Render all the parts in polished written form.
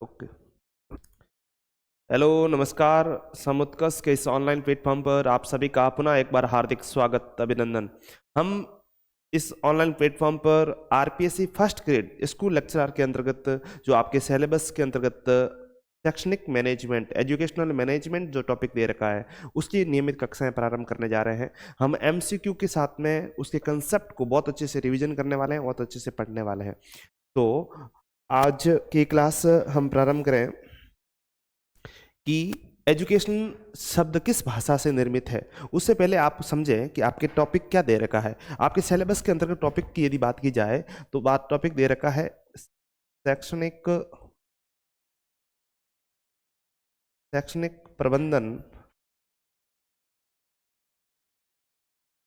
Okay. Hello, नमस्कार। समुत्कर्ष के इस ऑनलाइन प्लेटफॉर्म पर आप सभी का पुनः एक बार हार्दिक स्वागत, अभिनंदन। हम इस ऑनलाइन प्लेटफॉर्म पर RPSC first grade school lecturer के अंतर्गत जो आपके सिलेबस के अंतर्गत शैक्षणिक मैनेजमेंट, एजुकेशनल मैनेजमेंट जो टॉपिक दे रखा है उसकी नियमित कक्षाएं प्रारंभ करने जा रहे हैं। हम एमसीक्यू के साथ में उसके कंसेप्ट को बहुत अच्छे से रिवीजन करने वाले हैं, बहुत अच्छे से पढ़ने वाले हैं। तो आज की क्लास हम प्रारंभ करें कि एजुकेशन शब्द किस भाषा से निर्मित है। उससे पहले आप समझें कि आपके टॉपिक क्या दे रखा है। आपके सिलेबस के अंतर्गत टॉपिक की यदि बात की जाए तो बात टॉपिक दे रखा है शैक्षणिक शैक्षणिक प्रबंधन।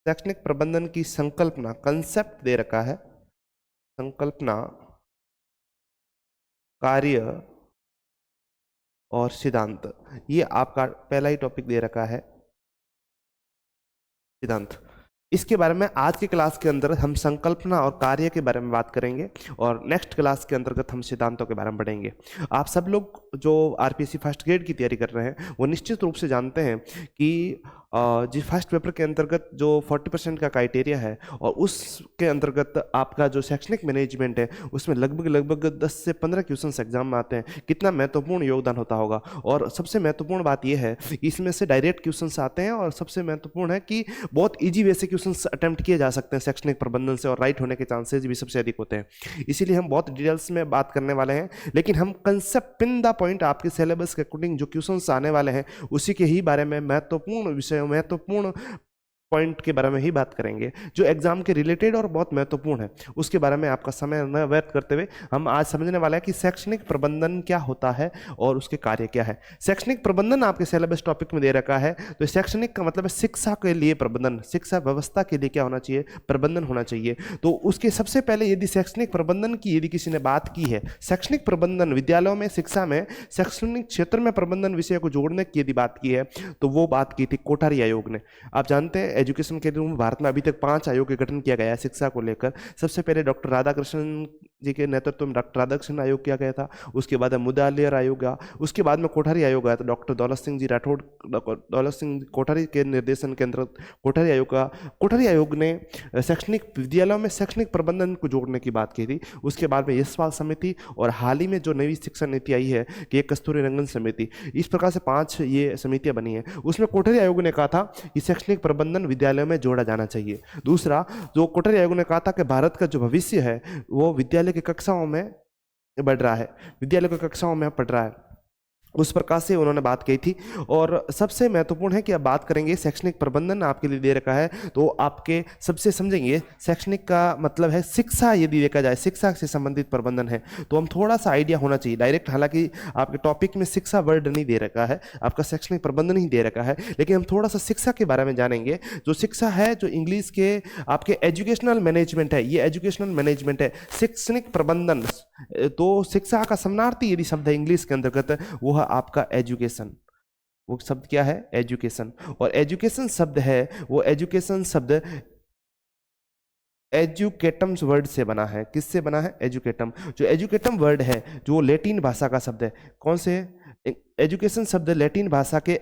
शैक्षणिक प्रबंधन की संकल्पना, कंसेप्ट दे रखा है। संकल्पना, कार्य और सिद्धांत, ये आपका पहला ही टॉपिक दे रखा है, सिद्धांत। इसके बारे में आज की क्लास के अंदर हम संकल्पना और कार्य के बारे में बात करेंगे और नेक्स्ट क्लास के अंतर्गत हम सिद्धांतों के बारे में पढ़ेंगे। आप सब लोग जो आरपीएससी फर्स्ट ग्रेड की तैयारी कर रहे हैं वो निश्चित रूप से जानते हैं कि जी फर्स्ट पेपर के अंतर्गत जो 40% का क्राइटेरिया है और उसके अंतर्गत आपका जो शैक्षणिक मैनेजमेंट है उसमें लगभग 10 से 15 क्वेश्चन एग्जाम में आते हैं। कितना महत्वपूर्ण योगदान होता होगा। और सबसे महत्वपूर्ण बात यह है कि इसमें से डायरेक्ट क्वेश्चन आते हैं और सबसे महत्वपूर्ण है कि बहुत ईजी वे से क्वेश्चन अटेम्प्ट किए जा सकते हैं शैक्षणिक प्रबंधन से और राइट होने के चांसेस भी सबसे अधिक होते हैं। इसीलिए हम बहुत डिटेल्स में बात करने वाले हैं, लेकिन हम कंसेप्ट पिन द पॉइंट आपके सिलेबस के अकॉर्डिंग जो क्वेश्चंस आने वाले हैं उसी के ही बारे में महत्वपूर्ण विषय, महत्वपूर्ण पॉइंट के बारे में ही बात करेंगे जो एग्जाम के रिलेटेड और बहुत महत्वपूर्ण है। उसके बारे में आपका समय न व्यर्थ करते हुए हम आज समझने वाले हैं कि शैक्षणिक प्रबंधन क्या होता है और उसके कार्य क्या है। शैक्षणिक प्रबंधन आपके सिलेबस टॉपिक में दे रखा है, तो शैक्षणिक का मतलब है शिक्षा के लिए प्रबंधन, शिक्षा व्यवस्था के लिए क्या होना चाहिए, प्रबंधन होना चाहिए। तो उसके सबसे पहले यदि शैक्षणिक प्रबंधन की यदि किसी ने बात की है, शैक्षणिक प्रबंधन विद्यालयों में शिक्षा में शैक्षणिक क्षेत्र में प्रबंधन विषय को जोड़ने की यदि बात की है तो वो बात की थी कोठारी आयोग ने। आप जानते हैं एजुकेशन के रूप में भारत में अभी तक 5 आयोग का गठन किया गया है शिक्षा को लेकर। सबसे पहले डॉक्टर राधाकृष्णन जी के नेतृत्व में डॉक्टर राधाकृष्णन आयोग किया गया था। उसके बाद मुदालियर आयोग आया, उसके बाद में कोठारी आयोग आया, तो डॉक्टर दौलत सिंह जी राठौड़, दौलत सिंह कोठारी के निर्देशन के अंतर्गत कोठारी आयोग का। कोठारी आयोग ने शैक्षणिक विद्यालयों में शैक्षणिक प्रबंधन को जोड़ने की बात की थी। उसके बाद में यशपाल समिति और हाल ही में जो नई शिक्षा नीति आई है कि एक कस्तूरी रंगन समिति, इस प्रकार से 5 ये समितियां बनी हैं। उसमें कोठारी आयोग ने कहा था कि शैक्षणिक प्रबंधन विद्यालयों में जोड़ा जाना चाहिए। दूसरा, जो कोठारी आयोग ने कहा था कि भारत का जो भविष्य है वो विद्यालय की कक्षाओं में बढ़ रहा है, विद्यालय की कक्षाओं में पढ़ रहा है, उस प्रकार से उन्होंने बात कही थी। और सबसे महत्वपूर्ण है कि अब बात करेंगे शैक्षणिक प्रबंधन आपके लिए दे रखा है, तो आपके सबसे समझेंगे शैक्षणिक का मतलब है शिक्षा। यदि देखा जाए शिक्षा से संबंधित प्रबंधन है तो हम थोड़ा सा आइडिया होना चाहिए डायरेक्ट। हालांकि आपके टॉपिक में शिक्षा वर्ड नहीं दे रखा है, आपका शैक्षणिक प्रबंधन ही दे रखा है, लेकिन हम थोड़ा सा शिक्षा के बारे में जानेंगे। जो शिक्षा है, जो इंग्लिश के आपके एजुकेशनल मैनेजमेंट है, ये एजुकेशनल मैनेजमेंट है, शैक्षणिक प्रबंधन। तो शिक्षा का समानार्थी यदि शब्द है इंग्लिश के अंतर्गत वो है आपका एजुकेशन। वो शब्द क्या है, एजुकेशन। और एजुकेशन शब्द है, वो एजुकेशन शब्द एजुकेटम्स वर्ड से बना है। किससे बना है, एजुकेटम। जो एजुकेटम वर्ड है जो लैटिन भाषा का शब्द है। कौन से, एजुकेशन शब्द लैटिन भाषा के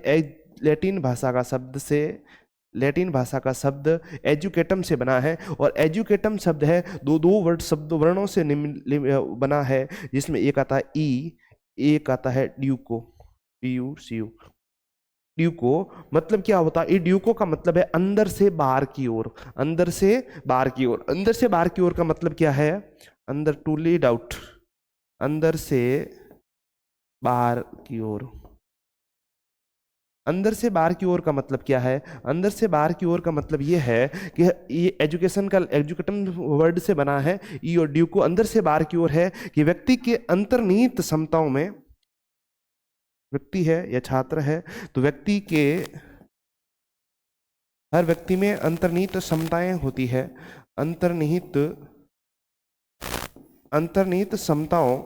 लैटिन भाषा का शब्द से, लैटिन भाषा का शब्द एजुकेटम से बना है। और एजुकेटम शब्द है दो वर्ड शब्द वर्णों से बना है, जिसमें एक आता है ई, एक आता है ड्यूको, PUCU। ड्यूको मतलब क्या होता है, ड्यूको का मतलब है अंदर से बाहर की ओर, अंदर से बाहर की ओर। अंदर से बाहर की ओर का मतलब क्या है, अंदर टू लीड आउट, अंदर से बाहर की ओर। अंदर से बाहर की ओर का मतलब क्या है, अंदर से बाहर की ओर का मतलब ये है कि ये एजुकेशन का एजुकेटम वर्ड से बना है। ई और ड्यू को अंदर से बाहर की ओर है कि व्यक्ति के अंतर्निहित क्षमताओं में, व्यक्ति है या छात्र है तो व्यक्ति के, हर व्यक्ति में अंतर्निहित क्षमताएं होती है। अंतर्निहित अंतर्निहित क्षमताओं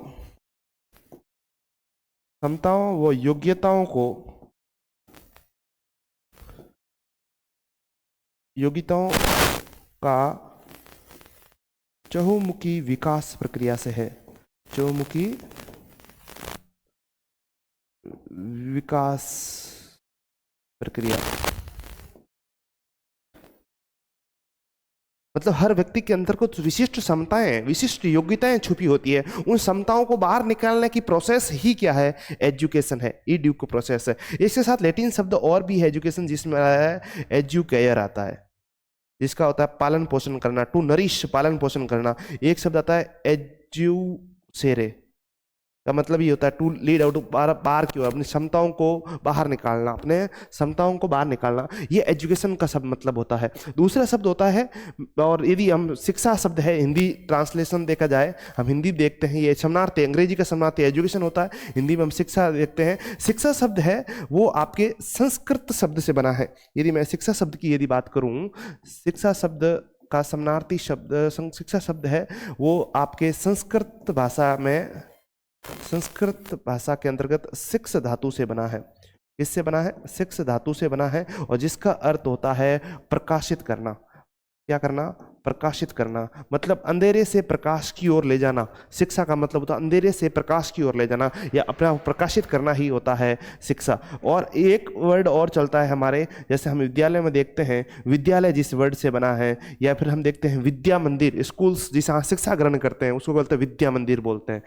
क्षमताओं व योग्यताओं को, योग्यताओं का चहुमुखी विकास प्रक्रिया से है। चहुमुखी विकास प्रक्रिया, मतलब हर व्यक्ति के अंदर कुछ विशिष्ट क्षमताएं, विशिष्ट योग्यताएं छुपी होती है। उन क्षमताओं को बाहर निकालने की प्रोसेस ही क्या है? एजुकेशन है, एड्यूको प्रोसेस है। इसके साथ लैटिन शब्द और भी है एजुकेशन, जिसमें आया है एजुकेयर आता है, जिसका होता है पालन पोषण करना, टू नरिश, पालन पोषण करना। एक शब्द आता है एज्यूसेरे, का मतलब ये होता है टू लीड आउट, बाहर की ओर, अपनी क्षमताओं को बाहर निकालना, अपने क्षमताओं को बाहर निकालना, ये एजुकेशन का शब्द मतलब होता है। दूसरा शब्द होता है, और यदि हम शिक्षा शब्द है, हिंदी ट्रांसलेशन देखा जाए, हम हिंदी देखते हैं, ये शरणार्थी, अंग्रेजी का शरणार्थी एजुकेशन होता है, हिंदी में हम शिक्षा देखते हैं। शिक्षा शब्द है वो आपके संस्कृत शब्द से बना है। यदि मैं शिक्षा शब्द की यदि बात करूं, शिक्षा शब्द का शरणार्थी शब्द, शिक्षा शब्द है वो आपके संस्कृत भाषा में, संस्कृत भाषा के अंतर्गत सिक्स धातु से बना है। किससे बना है? सिक्स धातु से बना है, और जिसका अर्थ होता है प्रकाशित करना। क्या करना? प्रकाशित करना, मतलब अंधेरे से प्रकाश की ओर ले जाना। शिक्षा का मतलब होता है अंधेरे से प्रकाश की ओर ले जाना, या अपना प्रकाशित करना ही होता है शिक्षा। और एक वर्ड और चलता है हमारे, जैसे हम विद्यालय में देखते हैं, विद्यालय जिस वर्ड से बना है, या फिर हम देखते हैं विद्या मंदिर, स्कूल्स जिसे शिक्षा ग्रहण करते हैं उसको बोलते हैं विद्या मंदिर बोलते हैं।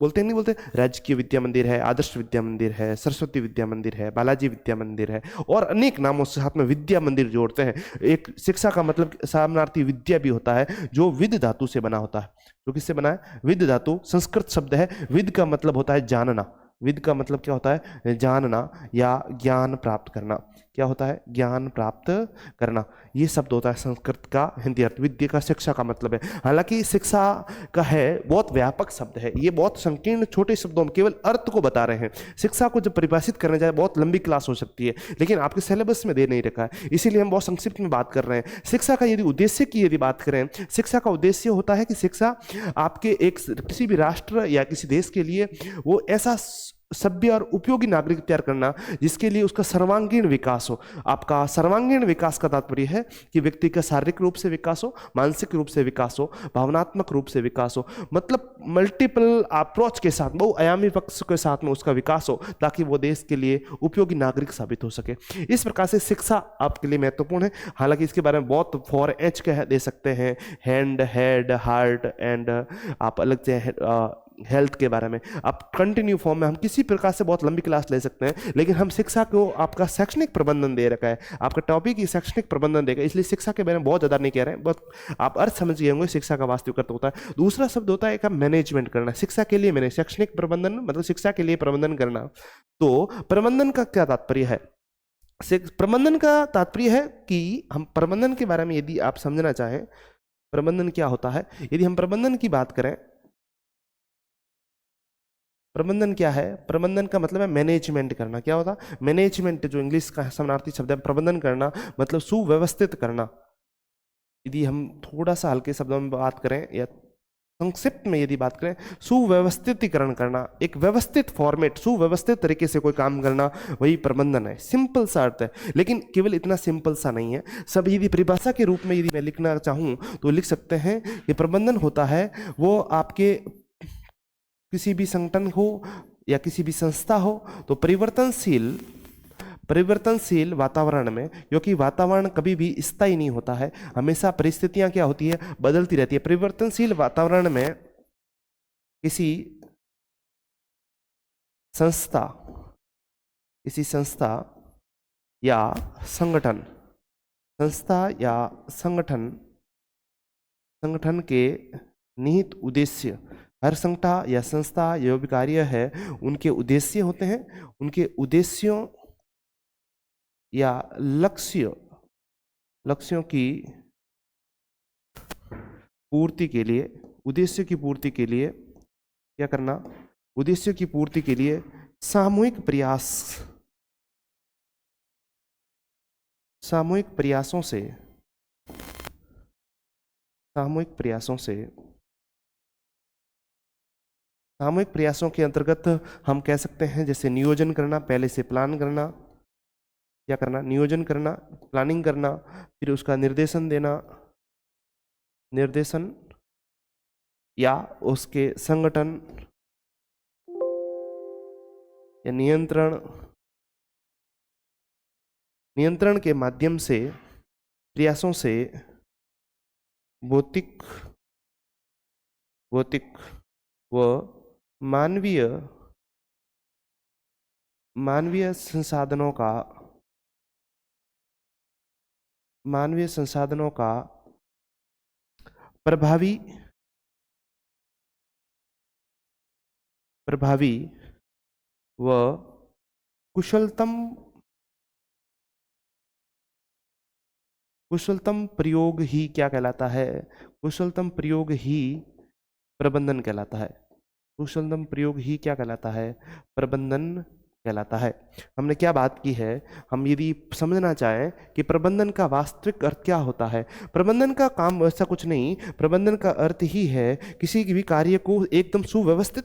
बोलते नहीं बोलते? राजकीय विद्या मंदिर है, आदर्श विद्या मंदिर है, सरस्वती विद्या मंदिर है, बालाजी विद्या मंदिर है, और अनेक नामों से साथ में विद्या मंदिर जोड़ते हैं। एक शिक्षा का मतलब सामनार्थी विद्या भी होता है, जो विद धातु से बना होता है। तो किससे बना है? विद धातु, संस्कृत शब्द है। विद का मतलब होता है जानना। विद का मतलब क्या होता है? जानना या ज्ञान प्राप्त करना। क्या होता है? ज्ञान प्राप्त करना। ये शब्द होता है संस्कृत का हिंदी अर्थ। विद्या का शिक्षा का मतलब है। हालांकि शिक्षा का है बहुत व्यापक शब्द है, ये बहुत संकीर्ण छोटे शब्दों में केवल अर्थ को बता रहे हैं। शिक्षा को जब परिभाषित करने जाए बहुत लंबी क्लास हो सकती है, लेकिन आपके सिलेबस में दे नहीं रखा है, इसीलिए हम बहुत संक्षिप्त में बात कर रहे हैं। शिक्षा का यदि उद्देश्य की यदि बात करें, शिक्षा का उद्देश्य होता है कि शिक्षा आपके एक किसी भी राष्ट्र या किसी देश के लिए वो ऐसा सभ्य और उपयोगी नागरिक तैयार करना जिसके लिए उसका सर्वांगीण विकास हो। आपका सर्वांगीण विकास का तात्पर्य है कि व्यक्ति का शारीरिक रूप से विकास हो, मानसिक रूप से विकास हो, भावनात्मक रूप से विकास हो, मतलब मल्टीपल अप्रोच के साथ, बहुआयामी पक्ष के साथ में उसका विकास हो, ताकि वो देश के लिए उपयोगी नागरिक साबित हो सके। इस प्रकार से शिक्षा आपके लिए महत्वपूर्ण है। हालांकि इसके बारे में बहुत 4H कह दे सकते हैं, हैंड, हेड, हार्ट एंड आप अलग से हेल्थ के बारे में आप कंटिन्यू फॉर्म में हम किसी प्रकार से बहुत लंबी क्लास ले सकते हैं, लेकिन हम शिक्षा को आपका शैक्षणिक प्रबंधन दे रखा है, आपका टॉपिक ही शैक्षणिक प्रबंधन देगा, इसलिए शिक्षा के बारे में बहुत ज़्यादा नहीं कह रहे हैं, बस आप अर्थ समझ गए होंगे शिक्षा का वास्तविक अर्थ होता है। दूसरा शब्द होता है एक मैनेजमेंट करना। शिक्षा के लिए मैंने शैक्षणिक प्रबंधन मतलब शिक्षा के लिए प्रबंधन करना। तो प्रबंधन का क्या तात्पर्य है? प्रबंधन का तात्पर्य है कि हम प्रबंधन के बारे में यदि आप समझना चाहें, प्रबंधन क्या होता है, यदि हम प्रबंधन की बात करें, प्रबंधन क्या है? प्रबंधन का मतलब है मैनेजमेंट करना। क्या होता? मैनेजमेंट, जो इंग्लिश का समानार्थी शब्द है प्रबंधन करना, मतलब सुव्यवस्थित करना। यदि हम थोड़ा सा हल्के शब्दों में बात करें या संक्षिप्त में यदि बात करें, सुव्यवस्थितीकरण करना, एक व्यवस्थित फॉर्मेट, सुव्यवस्थित तरीके से कोई काम करना, वही प्रबंधन है। सिंपल सा अर्थ है, लेकिन केवल इतना सिंपल सा नहीं है। सब यदि परिभाषा के रूप में यदि मैं लिखना चाहूँ तो लिख सकते हैं कि प्रबंधन होता है वो आपके किसी भी संगठन हो या किसी भी संस्था हो, तो परिवर्तनशील वातावरण में, क्योंकि वातावरण कभी भी स्थायी नहीं होता है, हमेशा परिस्थितियां क्या होती है? बदलती रहती है। परिवर्तनशील वातावरण में किसी संस्था या संगठन, संगठन के निहित उद्देश्य, हर संगठन या संस्था जो भी कार्य है उनके उद्देश्य होते हैं, उनके उद्देश्यों या लक्ष्यों की पूर्ति के लिए, उद्देश्य की पूर्ति के लिए क्या करना? उद्देश्य की पूर्ति के लिए सामूहिक प्रयासों के अंतर्गत हम कह सकते हैं, जैसे नियोजन करना, पहले से प्लान करना, क्या करना? नियोजन करना, प्लानिंग करना, फिर उसका निर्देशन या उसके संगठन या नियंत्रण के माध्यम से, प्रयासों से भौतिक व मानवीय संसाधनों का प्रभावी व कुशलतम प्रयोग ही क्या कहलाता है? कुशलतम प्रयोग ही प्रबंधन कहलाता है। कुशलतम प्रयोग ही क्या कहलाता है? प्रबंधन कहलाता है। हमने क्या बात की है? हम यदि समझना चाहें कि प्रबंधन का वास्तविक अर्थ क्या होता है, प्रबंधन का काम वैसा कुछ नहीं, प्रबंधन का अर्थ ही है किसी भी कार्य को एकदम सुव्यवस्थित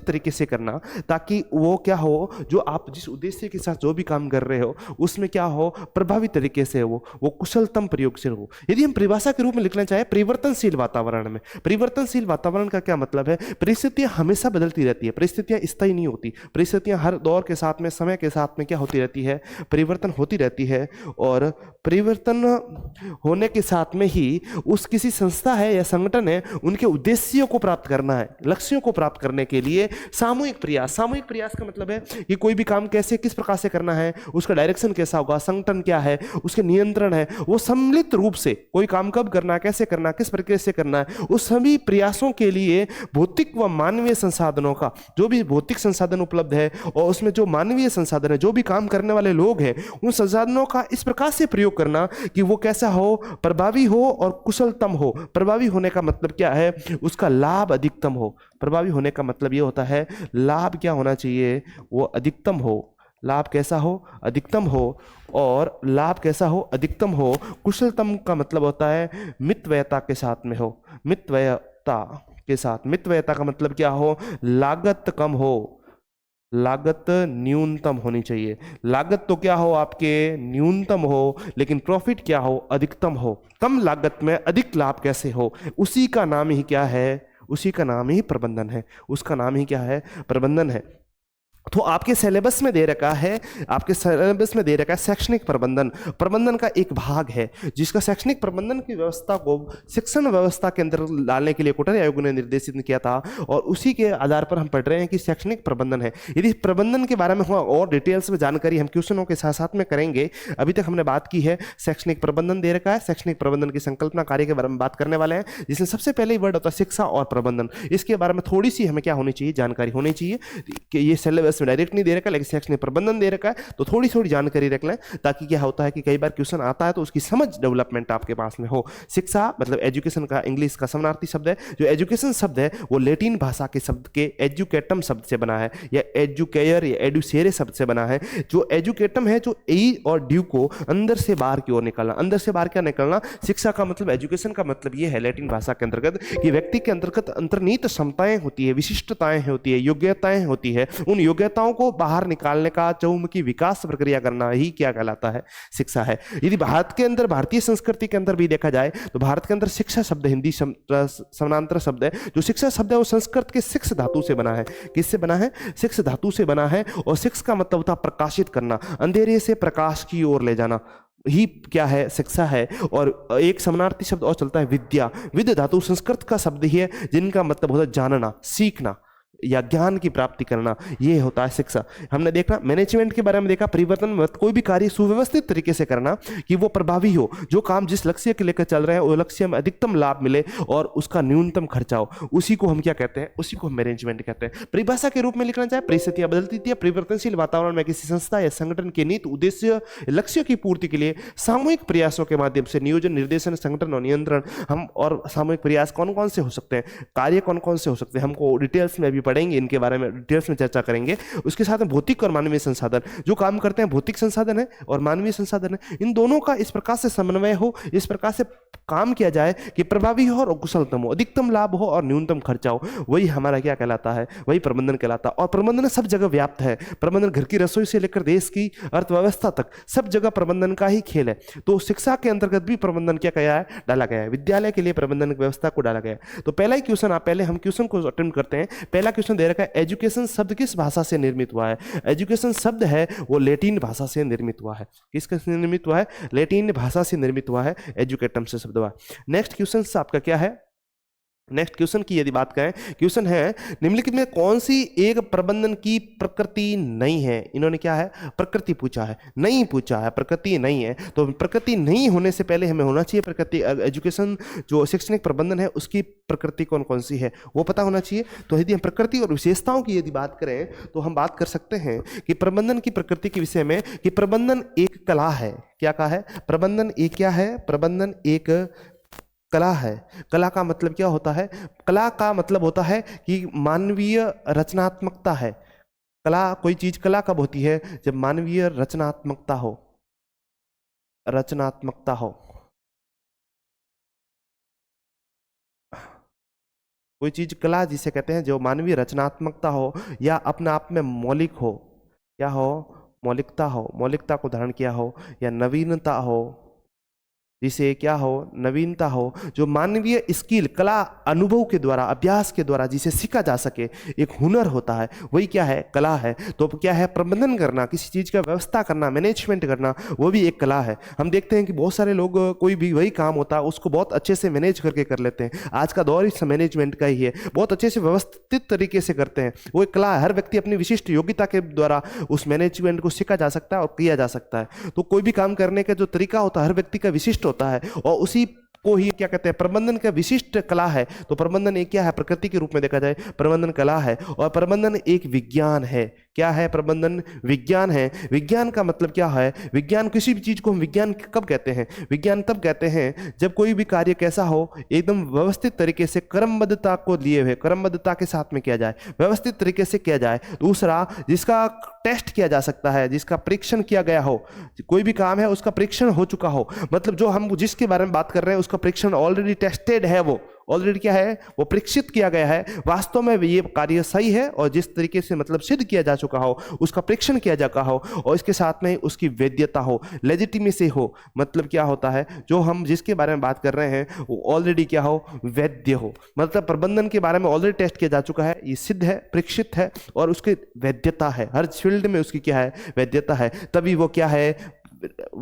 तरीके से करना, ताकि वो क्या हो, जो आप जिस उद्देश्य के साथ जो भी काम कर रहे हो उसमें क्या हो, प्रभावी तरीके से हो, वो कुशलतम प्रयोग से हो। यदि हम परिभाषा के रूप में लिखना चाहें, परिवर्तनशील वातावरण में, परिवर्तनशील वातावरण का क्या मतलब है? परिस्थितियां हमेशा बदलती रहती है, परिस्थितियां स्थायी नहीं होती, परिस्थितियां हर दौर के साथ में, समय के साथ में क्या होती रहती है? परिवर्तन होती रहती है। और परिवर्तन होने के साथ में ही उस किसी संस्था है या संगठन है, उनके उद्देश्यों को प्राप्त करना है, लक्ष्यों को प्राप्त करने के लिए सामूहिक प्रयास का मतलब है कि कोई भी काम कैसे, किस प्रकार से करना है, उसका डायरेक्शन कैसा होगा, संगठन क्या है, उसके नियंत्रण है, वो सम्मिलित रूप से कोई काम कब करना है, कैसे करना है, किस प्रक्रिया से करना है, उस सभी प्रयासों के लिए भौतिक व मानवीय संसाधनों का, जो भी भौतिक संसाधन उपलब्ध है और उसमें जो मानवीय संसाधन है, जो भी काम करने वाले लोग हैं, उन संसाधनों का इस प्रकार से प्रयोग करना कि वो कैसा हो, प्रभावी हो और कुशलतम हो। प्रभावी होने का मतलब क्या है? उसका लाभ अधिकतम हो। प्रभावी होने का मतलब ये होता है लाभ क्या होना चाहिए? वो अधिकतम हो। लाभ कैसा हो? अधिकतम हो। और लाभ कैसा हो? अधिकतम हो। कुशलतम का मतलब होता है मितव्ययता के साथ में हो। मितव्ययता का मतलब क्या हो? लागत कम हो, लागत न्यूनतम होनी चाहिए। लागत तो क्या हो आपके? न्यूनतम हो, लेकिन प्रॉफिट क्या हो? अधिकतम हो। कम लागत में अधिक लाभ कैसे हो? उसी का नाम ही क्या है? उसी का नाम ही प्रबंधन है। उसका नाम ही क्या है? प्रबंधन है। तो आपके सिलेबस में दे रखा है, शैक्षणिक प्रबंधन। प्रबंधन का एक भाग है जिसका शैक्षणिक प्रबंधन की व्यवस्था को शिक्षण व्यवस्था के अंदर डालने के लिए कोठारी आयोग ने निर्देशित किया था, और उसी के आधार पर हम पढ़ रहे हैं कि शैक्षणिक प्रबंधन है। यदि प्रबंधन के बारे में हुआ और डिटेल्स में जानकारी हम क्वेश्चनों के साथ साथ में करेंगे। अभी तक हमने बात की है शैक्षणिक प्रबंधन दे रखा है, शैक्षणिक प्रबंधन की संकल्पना कार्य के बारे में बात करने वाले हैं, जिसमें सबसे पहले वर्ड होता है शिक्षा और प्रबंधन। इसके बारे में थोड़ी सी हमें क्या होनी चाहिए? जानकारी होनी चाहिए कि ये सिलेबस में डायरेक्ट नहीं दे रखा, लेकिन शैक्षणिक प्रबंधन दे रखा है, तो थोड़ी थोड़ी जानकारी रख लें, ताकि क्या होता है कि कई बार क्वेश्चन आता है तो उसकी समझ डेवलपमेंट आपके पास में हो। शिक्षा मतलब एजुकेशन का इंग्लिश का समानार्थी शब्द है। जो एजुकेशन शब्द है वो लैटिन भाषा के शब्द के एजुकेटम शब्द से बना है, या एजुकेयर या एडुसेरे शब्द से बना है। जो एजुकेटम है, जो ई और ड्यू को अंदर से बाहर की ओर निकालना। अंदर से बाहर क्या निकालना? शिक्षा का मतलब, एजुकेशन का मतलब ये है लैटिन भाषा के अंतर्गत कि व्यक्ति के अंतर्गत अंतर्निहित क्षमताएं होती है, विशिष्टताएं होती है, योग्यताएं होती है। उन योग्यताओं को बाहर निकालने का चहुमुखी विकास प्रक्रिया करना ही क्या कहलाता है? शिक्षा है। यदि भारत के अंदर, भारतीय संस्कृति के अंदर भी देखा जाए तो भारत के अंदर शिक्षा शब्द हिंदी समानांतर शब्द है। जो शिक्षा शब्द है वो संस्कृत के शिक्ष धातु से बना है। किससे बना है? शिक्ष धातु से बना है। और शिक्ष का मतलब होता है प्रकाशित करना, अंधेरे से प्रकाश की ओर ले जाना ही क्या है? शिक्षा है। और एक समानार्थी शब्द और चलता है विद्या। विद्या धातु संस्कृत का शब्द ही है, जिनका मतलब होता है जानना, सीखना या ज्ञान की प्राप्ति करना। ये होता है शिक्षा। हमने देखा मैनेजमेंट के बारे में, देखा परिवर्तन में कोई भी कार्य सुव्यवस्थित तरीके से करना कि वो प्रभावी हो, जो काम जिस लक्ष्य के लेकर चल रहे हैं वो लक्ष्य में अधिकतम लाभ मिले और उसका न्यूनतम खर्चा हो, उसी को हम क्या कहते हैं? उसी को हम मैनेजमेंट कहते हैं। परिभाषा के रूप में लिखना चाहे, परिस्थितियां बदलती थी, परिवर्तनशील वातावरण में किसी संस्था या संगठन के नीति, उद्देश्य, लक्ष्य की पूर्ति के लिए सामूहिक प्रयासों के माध्यम से नियोजन, निर्देशन, संगठन और नियंत्रण। हम और सामूहिक प्रयास कौन कौन से हो सकते हैं, कार्य कौन कौन से हो सकते हैं, हमको डिटेल्स में भी पढ़ेंगे, इनके बारे में डिटेल्स में चर्चा करेंगे। उसके साथ में भौतिक और मानवीय संसाधन, जो काम करते हैं भौतिक संसाधन है और मानवीय संसाधन है, इन दोनों का इस प्रकार से समन्वय हो, इस प्रकार से काम किया जाए कि प्रभावी हो और कुशलतम हो, अधिकतम लाभ हो और न्यूनतम खर्चा हो। वही हमारा क्या कहलाता है? वही प्रबंधन कहलाता है। और प्रबंधन सब जगह व्याप्त है। प्रबंधन घर की रसोई से लेकर देश की अर्थव्यवस्था तक सब जगह प्रबंधन का ही खेल है। तो शिक्षा के अंतर्गत भी प्रबंधन क्या गया है? डाला गया है। विद्यालय के लिए प्रबंधन व्यवस्था को डाला गया है। तो पहला ही क्वेश्चन, पहले हम क्वेश्चन को अटेम्प्ट करते हैं। पहला क्वेश्चन क्वेश्चन दे रखा है, एजुकेशन शब्द किस भाषा से निर्मित हुआ है? एजुकेशन शब्द है वो लैटिन भाषा से निर्मित हुआ है। किससे निर्मित हुआ है? लैटिन भाषा से निर्मित हुआ है, एजुकेटम से शब्द हुआ। नेक्स्ट क्वेश्चन आपका क्या है? नेक्स्ट क्वेश्चन की यदि बात करें, क्वेश्चन है निम्नलिखित में कौन सी एक प्रबंधन की प्रकृति नहीं है? इन्होंने क्या है? प्रकृति पूछा है, नहीं पूछा है, प्रकृति नहीं है। तो प्रकृति नहीं होने से पहले हमें होना चाहिए प्रकृति, एजुकेशन जो शैक्षणिक प्रबंधन है उसकी प्रकृति कौन कौन सी है वो पता होना चाहिए। तो यदि हम प्रकृति और विशेषताओं की यदि बात करें तो हम बात कर सकते हैं कि प्रबंधन की प्रकृति के विषय में कि प्रबंधन एक कला है। क्या कहा है? प्रबंधन एक क्या है? प्रबंधन एक कला है। कला का मतलब क्या होता है? कला का मतलब होता है कि मानवीय रचनात्मकता है। कला, कोई चीज कला कब होती है? जब मानवीय रचनात्मकता हो, रचनात्मकता हो। कोई चीज कला जिसे कहते हैं जो मानवीय रचनात्मकता हो या अपने आप में मौलिक हो। क्या हो? मौलिकता हो, मौलिकता को धारण किया हो, या नवीनता हो, जिसे क्या हो? नवीनता हो, जो मानवीय स्किल, कला अनुभव के द्वारा, अभ्यास के द्वारा जिसे सीखा जा सके, एक हुनर होता है, वही क्या है? कला है। तो क्या है? प्रबंधन करना, किसी चीज का व्यवस्था करना, मैनेजमेंट करना, वो भी एक कला है। हम देखते हैं कि बहुत सारे लोग कोई भी वही काम होता है उसको बहुत अच्छे से मैनेज करके कर लेते हैं। आज का दौर इस मैनेजमेंट का ही है, बहुत अच्छे से व्यवस्थित तरीके से करते हैं, वो एक कला है। हर व्यक्ति अपनी विशिष्ट योग्यता के द्वारा उस मैनेजमेंट को सीखा जा सकता है और किया जा सकता है। तो कोई भी काम करने का जो तरीका होता है हर व्यक्ति का विशिष्ट होता है, और उसी को ही क्या कहते हैं? प्रबंधन का विशिष्ट कला है। तो प्रबंधन एक क्या है? प्रकृति के रूप में देखा जाए प्रबंधन कला है, और प्रबंधन एक विज्ञान है। क्या है? प्रबंधन विज्ञान है। विज्ञान का मतलब क्या है? विज्ञान, किसी भी चीज को हम विज्ञान कब कहते हैं? विज्ञान तब कहते हैं जब कोई भी कार्य कैसा हो, एकदम व्यवस्थित तरीके से, क्रमबद्धता को लिए हुए, क्रमबद्धता के साथ में किया जाए, व्यवस्थित तरीके से किया जाए। दूसरा, जिसका टेस्ट किया जा सकता है, जिसका परीक्षण किया गया हो, कोई भी काम है उसका परीक्षण हो चुका हो, मतलब जो हम जिसके बारे में बात कर रहे हैं उसका परीक्षण ऑलरेडी टेस्टेड है, वो ऑलरेडी क्या है? वो परीक्षित किया गया है, वास्तव में ये कार्य सही है, और जिस तरीके से मतलब सिद्ध किया जा चुका हो उसका परीक्षण किया जा चुका हो, और इसके साथ में उसकी वैधता हो, लेजिटिमेसी हो। मतलब क्या होता है? जो हम जिसके बारे में बात कर रहे हैं वो ऑलरेडी क्या हो? वैध हो। मतलब प्रबंधन के बारे में ऑलरेडी टेस्ट किया जा चुका है, ये सिद्ध है, परीक्षित है, और उसकी वैधता है, हर फील्ड में उसकी क्या है? वैधता है। तभी वो क्या है?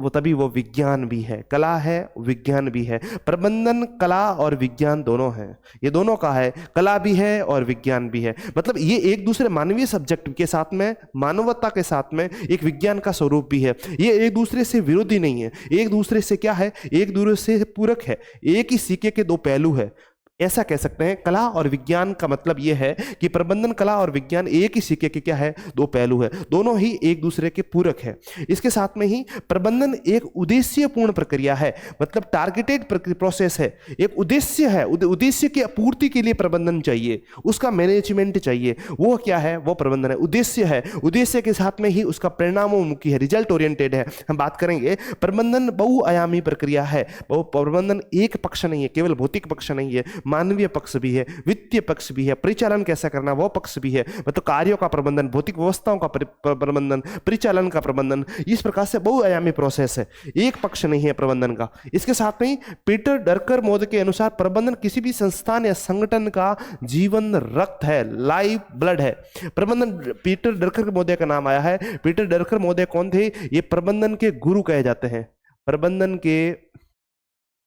तभी वो विज्ञान भी है, कला है, विज्ञान भी है। प्रबंधन कला और विज्ञान दोनों है, ये दोनों का है, कला भी है और विज्ञान भी है। मतलब ये एक दूसरे मानवीय सब्जेक्ट के साथ में, मानवता के साथ में एक विज्ञान का स्वरूप भी है। ये एक दूसरे से विरोधी नहीं है, एक दूसरे से क्या है? एक दूसरे से पूरक है, एक ही सिक्के के दो पहलू है, ऐसा कह सकते हैं। कला और विज्ञान का मतलब यह है कि प्रबंधन, कला और विज्ञान एक ही सिक्के के क्या है? दो पहलू है, दोनों ही एक दूसरे के पूरक है। इसके साथ में ही प्रबंधन एक उद्देश्यपूर्ण प्रक्रिया है, मतलब टारगेटेड प्रोसेस है, एक उद्देश्य है, उद्देश्य की पूर्ति के लिए प्रबंधन चाहिए, उसका मैनेजमेंट चाहिए, वो क्या है? वो प्रबंधन है, उद्देश्य है। उद्देश्य के साथ में ही उसका परिणामोन्मुखी है, रिजल्ट ओरिएंटेड है। हम बात करेंगे प्रबंधन बहुआयामी प्रक्रिया है। प्रबंधन एक पक्ष नहीं है, केवल भौतिक पक्ष नहीं है, मानवीय पक्ष भी है, वित्तीय पक्ष भी है, परिचालन कैसा करना वो पक्ष भी है, मतलब कार्यों का प्रबंधन, भौतिक व्यवस्थाओं का प्रबंधन, परिचालन का प्रबंधन, इस प्रकार से बहुआयामी प्रोसेस है, एक पक्ष नहीं है प्रबंधन का। इसके साथ में पीटर डरकर मोद के अनुसार प्रबंधन किसी भी संस्थान या संगठन का जीवन रक्त है, लाइफ ब्लड है। प्रबंधन, पीटर डरकर मोदे का नाम आया है। पीटर डरकर मोदे कौन थे? ये प्रबंधन के गुरु कहे जाते हैं। प्रबंधन के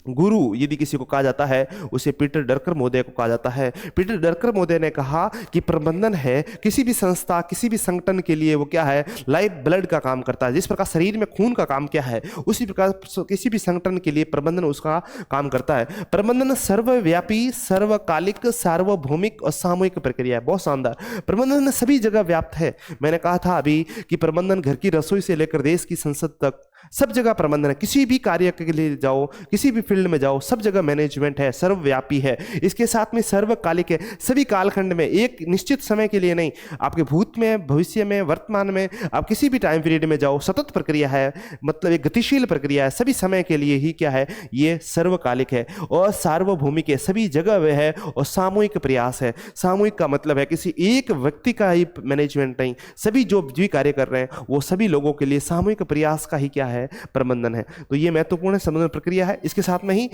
गुरु यदि किसी को कहा जाता है उसे पीटर डरकर मोदे को कहा जाता है। पीटर डरकर मोदे ने कहा कि प्रबंधन है किसी भी संस्था, किसी भी संगठन के लिए वो क्या है? लाइफ ब्लड का काम करता है। जिस प्रकार शरीर में खून का काम क्या है, उसी प्रकार किसी भी संगठन के लिए प्रबंधन उसका काम करता है। प्रबंधन सर्वव्यापी, सर्वकालिक, सार्वभौमिक और सामूहिक प्रक्रिया है। बहुत शानदार। प्रबंधन सभी जगह व्याप्त है। मैंने कहा था अभी कि प्रबंधन घर की रसोई से लेकर देश की संसद तक सब जगह प्रबंधन है। किसी भी कार्य के लिए जाओ, किसी भी फील्ड में जाओ, सब जगह मैनेजमेंट है, सर्वव्यापी है। इसके साथ में सर्वकालिक है, सभी कालखंड में, एक निश्चित समय के लिए नहीं, आपके भूत में, भविष्य में, वर्तमान में, आप किसी भी टाइम पीरियड में जाओ, सतत प्रक्रिया है, मतलब एक गतिशील प्रक्रिया है, सभी समय के लिए ही क्या है? ये सर्वकालिक है और सार्वभौमिक है, सभी जगह वह है, और सामूहिक प्रयास है। सामूहिक का मतलब है किसी एक व्यक्ति का ही मैनेजमेंट नहीं, सभी जो भी कार्य कर रहे हैं वो सभी लोगों के लिए सामूहिक प्रयास का ही क्या है? है, प्रबंधन है। तो ये महत्वपूर्ण संबंधन प्रक्रिया है। इसके साथ में ही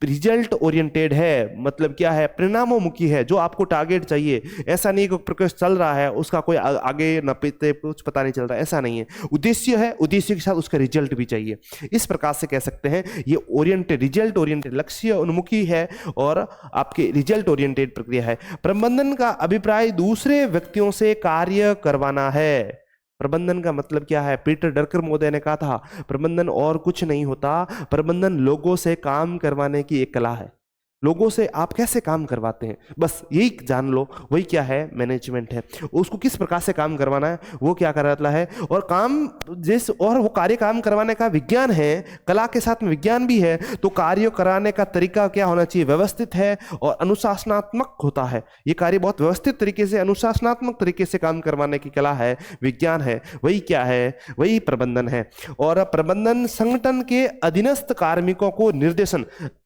रिजल्ट ओरिएंटेड है, मतलब क्या है, परिणामोन्मुखी है, जो आपको टारगेट चाहिए। ऐसा नहीं कि प्रोसेस चल रहा है उसका कोई आगे न पीछे कुछ पता नहीं चल रहा है, ऐसा नहीं है। उद्देश्य है, उद्देश्य के साथ उसका रिजल्ट भी चाहिए। इस प्रकार से कह सकते हैं ये ओरिएंटेड, रिजल्ट ओरिएंटेड, लक्ष्य उन्मुखी है और आपके रिजल्ट ओरिएंटेड प्रक्रिया है। प्रबंधन का अभिप्राय दूसरे व्यक्तियों से कार्य करवाना है। प्रबंधन का मतलब क्या है? पीटर ड्रकर महोदय ने कहा था, प्रबंधन और कुछ नहीं होता, प्रबंधन लोगों से काम करवाने की एक कला है। लोगों से आप कैसे काम करवाते हैं, बस यही जान लो, वही क्या है, मैनेजमेंट है। उसको किस प्रकार से काम करवाना है, वो क्या करवाता है, और काम जिस और वो कार्य काम करवाने का विज्ञान है, कला के साथ में विज्ञान भी है। तो कार्य कराने का तरीका क्या होना चाहिए? व्यवस्थित है और अनुशासनात्मक होता है। ये कार्य बहुत व्यवस्थित तरीके से, अनुशासनात्मक तरीके से काम करवाने की कला है, विज्ञान है। वही क्या है? वही प्रबंधन है। और प्रबंधन संगठन के अधीनस्थ कार्मिकों को निर्देशन,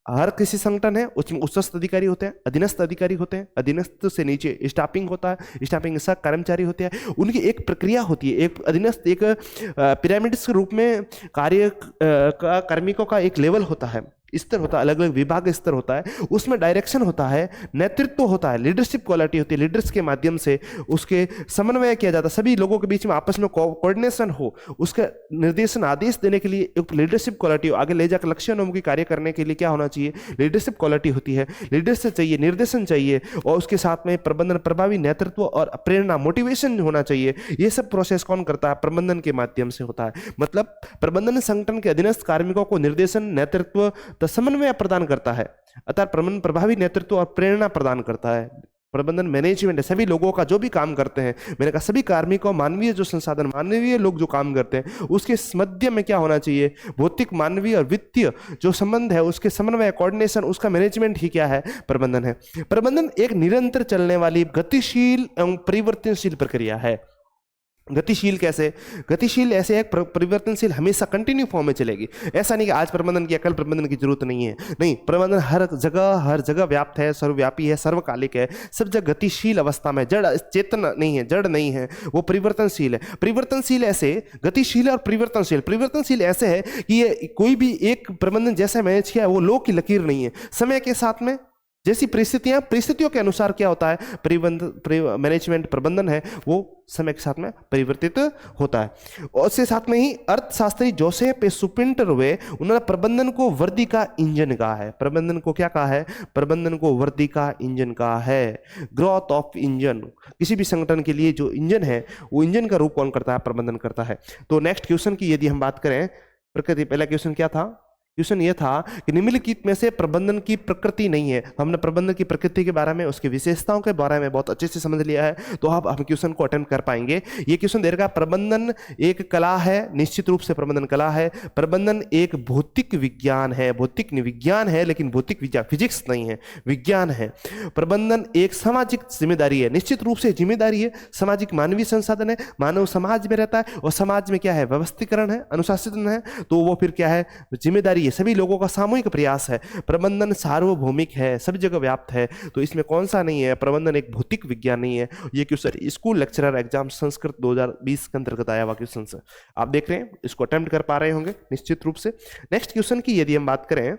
हर किसी संगठन है उसमें उच्चस्थ अधिकारी होते हैं, अधीनस्थ अधिकारी होते हैं, अधीनस्थ से नीचे स्टाफिंग होता है, स्टाफिंग से कर्मचारी होते हैं। उनकी एक प्रक्रिया होती है, एक अधीनस्थ, एक पिरामिड के रूप में कार्य कार्मिकों का एक लेवल होता है, स्तर होता है, अलग अलग विभाग स्तर होता है, उसमें डायरेक्शन होता है, नेतृत्व होता है, लीडरशिप क्वालिटी होती है। लीडर्स के माध्यम से उसके समन्वय किया जाता है, सभी लोगों के बीच में आपस में कोऑर्डिनेशन हो, उसका निर्देशन आदेश देने के लिए एक लीडरशिप क्वालिटी हो। आगे ले जाकर लक्ष्योन्मुखी कार्य करने के लिए क्या होना चाहिए? लीडरशिप क्वालिटी होती है, लीडरशिप चाहिए, निर्देशन चाहिए, और उसके साथ में प्रबंधन, प्रभावी नेतृत्व और प्रेरणा, मोटिवेशन होना चाहिए। ये सब प्रोसेस कौन करता है? प्रबंधन के माध्यम से होता है। मतलब प्रबंधन संगठन के अधीनस्थ कार्मिकों को निर्देशन, नेतृत्व, तो समन्वय प्रदान करता है, अतः प्रबंधन प्रभावी नेतृत्व और प्रेरणा प्रदान करता है। प्रबंधन मैनेजमेंट है, सभी लोगों का जो भी काम करते हैं, मैंने कहा सभी कार्मिकों, मानवीय जो संसाधन, मानवीय लोग जो काम करते हैं, उसके मध्य में क्या होना चाहिए? भौतिक, मानवीय और वित्तीय जो संबंध है, उसके समन्वय, कोऑर्डिनेशन, उसका मैनेजमेंट ही क्या है? प्रबंधन है। प्रबंधन एक निरंतर चलने वाली गतिशील एवं परिवर्तनशील प्रक्रिया है। गतिशील कैसे? गतिशील ऐसे है, परिवर्तनशील, हमेशा कंटिन्यू फॉर्म में चलेगी। ऐसा नहीं कि आज प्रबंधन किया कल प्रबंधन की जरूरत नहीं है, नहीं, प्रबंधन हर जगह व्याप्त है, सर्वव्यापी है, सर्वकालिक है, सब जगह गतिशील अवस्था में, जड़ चेतन नहीं है, जड़ नहीं है, वो परिवर्तनशील है। परिवर्तनशील ऐसे, गतिशील और परिवर्तनशील। परिवर्तनशील ऐसे है कि ये कोई भी एक प्रबंधन जैसा मैनेज किया है वो लोक की लकीर नहीं है, समय के साथ में जैसी परिस्थितियों के अनुसार क्या होता है, मैनेजमेंट, प्रबंधन है, वो समय के साथ में परिवर्तित होता है। और उसके साथ में ही अर्थशास्त्री जोसेफ सुपिंटर हुए, उन्होंने प्रबंधन को वर्दी का इंजन कहा है। प्रबंधन को क्या कहा है? प्रबंधन को वर्दी का इंजन कहा है, ग्रोथ ऑफ इंजन। किसी भी संगठन के लिए जो इंजन है, वो इंजन का रूप कौन करता है? प्रबंधन करता है। तो नेक्स्ट क्वेश्चन की यदि हम बात करें, प्रकृति, पहला क्वेश्चन क्या था? क्वेश्चन ये था कि निम्नलिखित में से प्रबंधन की प्रकृति नहीं है। हमने प्रबंधन की प्रकृति के बारे में, उसकी विशेषताओं के बारे में बहुत अच्छे से समझ लिया है, तो अब हम क्वेश्चन को अटेम्प्ट कर पाएंगे। ये क्वेश्चन दे रखा, प्रबंधन एक कला है, निश्चित रूप से प्रबंधन कला है। प्रबंधन एक भौतिक विज्ञान है, भौतिक विज्ञान है, लेकिन भौतिक विज्ञान, फिजिक्स नहीं है, विज्ञान है। प्रबंधन एक सामाजिक जिम्मेदारी है, निश्चित रूप से जिम्मेदारी है, सामाजिक मानवीय संसाधन है, मानव समाज में रहता है, और समाज में क्या है? व्यवस्थीकरण है, अनुशासन है, तो वो फिर क्या है? जिम्मेदारी, सभी लोगों का सामूहिक प्रयास है। प्रबंधन सार्वभौमिक है, सभी जगह व्याप्त है, तो इसमें कौन सा नहीं है? प्रबंधन एक भौतिक विज्ञान नहीं है। ये question school lecturer exam Sanskrit 2020 के अंतर्गत आया हुआ क्वेश्चन है। आप देख रहे हैं, इसको अटेम्प्ट कर पा रहे होंगे निश्चित रूप से। नेक्स्ट क्वेश्चन की यदि हम बात करें,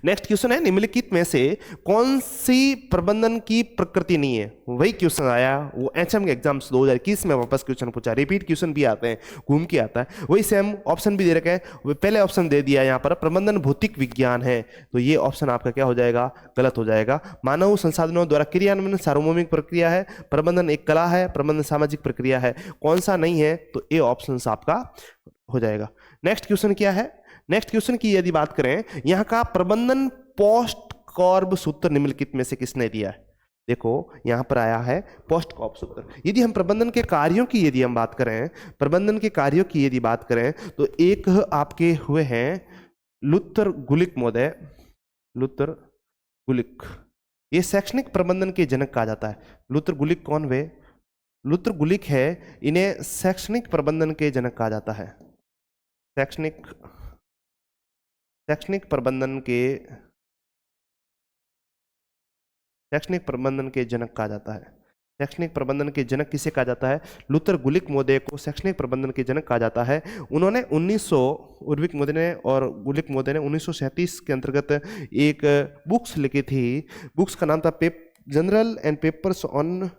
नेक्स्ट क्वेश्चन है, निम्नलिखित में से कौन सी प्रबंधन की प्रकृति नहीं है? वही क्वेश्चन आया, वो एचएम के एग्जाम्स 2021 में वापस क्वेश्चन पूछा, रिपीट क्वेश्चन भी आते हैं, घूम के आता है, वही सेम ऑप्शन भी दे रखा है। पहले ऑप्शन दे दिया यहाँ पर, प्रबंधन भौतिक विज्ञान है, तो ये ऑप्शन आपका क्या हो जाएगा? गलत हो जाएगा। मानव संसाधनों द्वारा क्रियान्वयन सार्वभौमिक प्रक्रिया है, प्रबंधन एक कला है, प्रबंधन सामाजिक प्रक्रिया है, कौन सा नहीं है? तो ए ऑप्शन आपका हो जाएगा। नेक्स्ट क्वेश्चन क्या है? नेक्स्ट क्वेश्चन की यदि बात करें, यहां का प्रबंधन पोस्ट कॉर्ब सूत्र निम्नलिखित में से किसने दिया है? देखो यहां पर आया है पोस्ट कॉर्ब सूत्र। यदि हम प्रबंधन के कार्यों की यदि हम बात करें, प्रबंधन के कार्यों की यदि बात करें, तो एक आपके हुए हैं लुथर गुलिक महोदय, लुथर गुलिक, ये शैक्षणिक प्रबंधन के जनक कहा जाता है। लुथर गुलिक कौन वे? लुथर गुलिक है, इन्हें शैक्षणिक प्रबंधन के जनक कहा जाता है। शैक्षणिक प्रबंधन के जनक कहा जाता है। शैक्षणिक प्रबंधन के जनक किसे कहा जाता है? लूथर गुलिक महोदय को शैक्षणिक प्रबंधन के जनक कहा जाता है। उन्होंने 1900 उर्विक महोदय ने और गुलिक महोदय ने 1937 के अंतर्गत एक बुक्स लिखी थी। बुक्स का नाम था general and papers on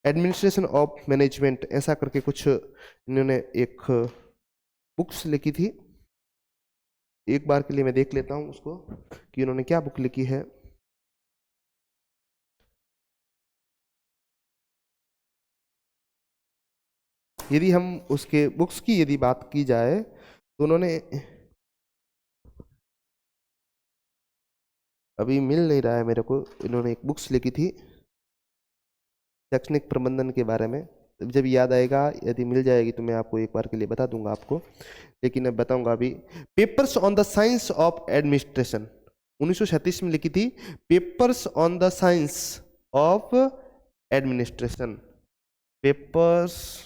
administration of management, ऐसा करके कुछ इन्होंने एक बुक्स लिखी थी। एक बार के लिए मैं देख लेता हूं उसको कि उन्होंने क्या बुक लिखी है। यदि हम उसके बुक्स की यदि बात की जाए तो उन्होंने, अभी मिल नहीं रहा है मेरे को, इन्होंने एक बुक्स लिखी थी शैक्षणिक प्रबंधन के बारे में। जब याद आएगा, यदि मिल जाएगी तो मैं आपको एक बार के लिए बता दूंगा आपको, लेकिन मैं बताऊंगा अभी। Papers on the science of administration 1937 में लिखी थी। Papers on the science of administration, papers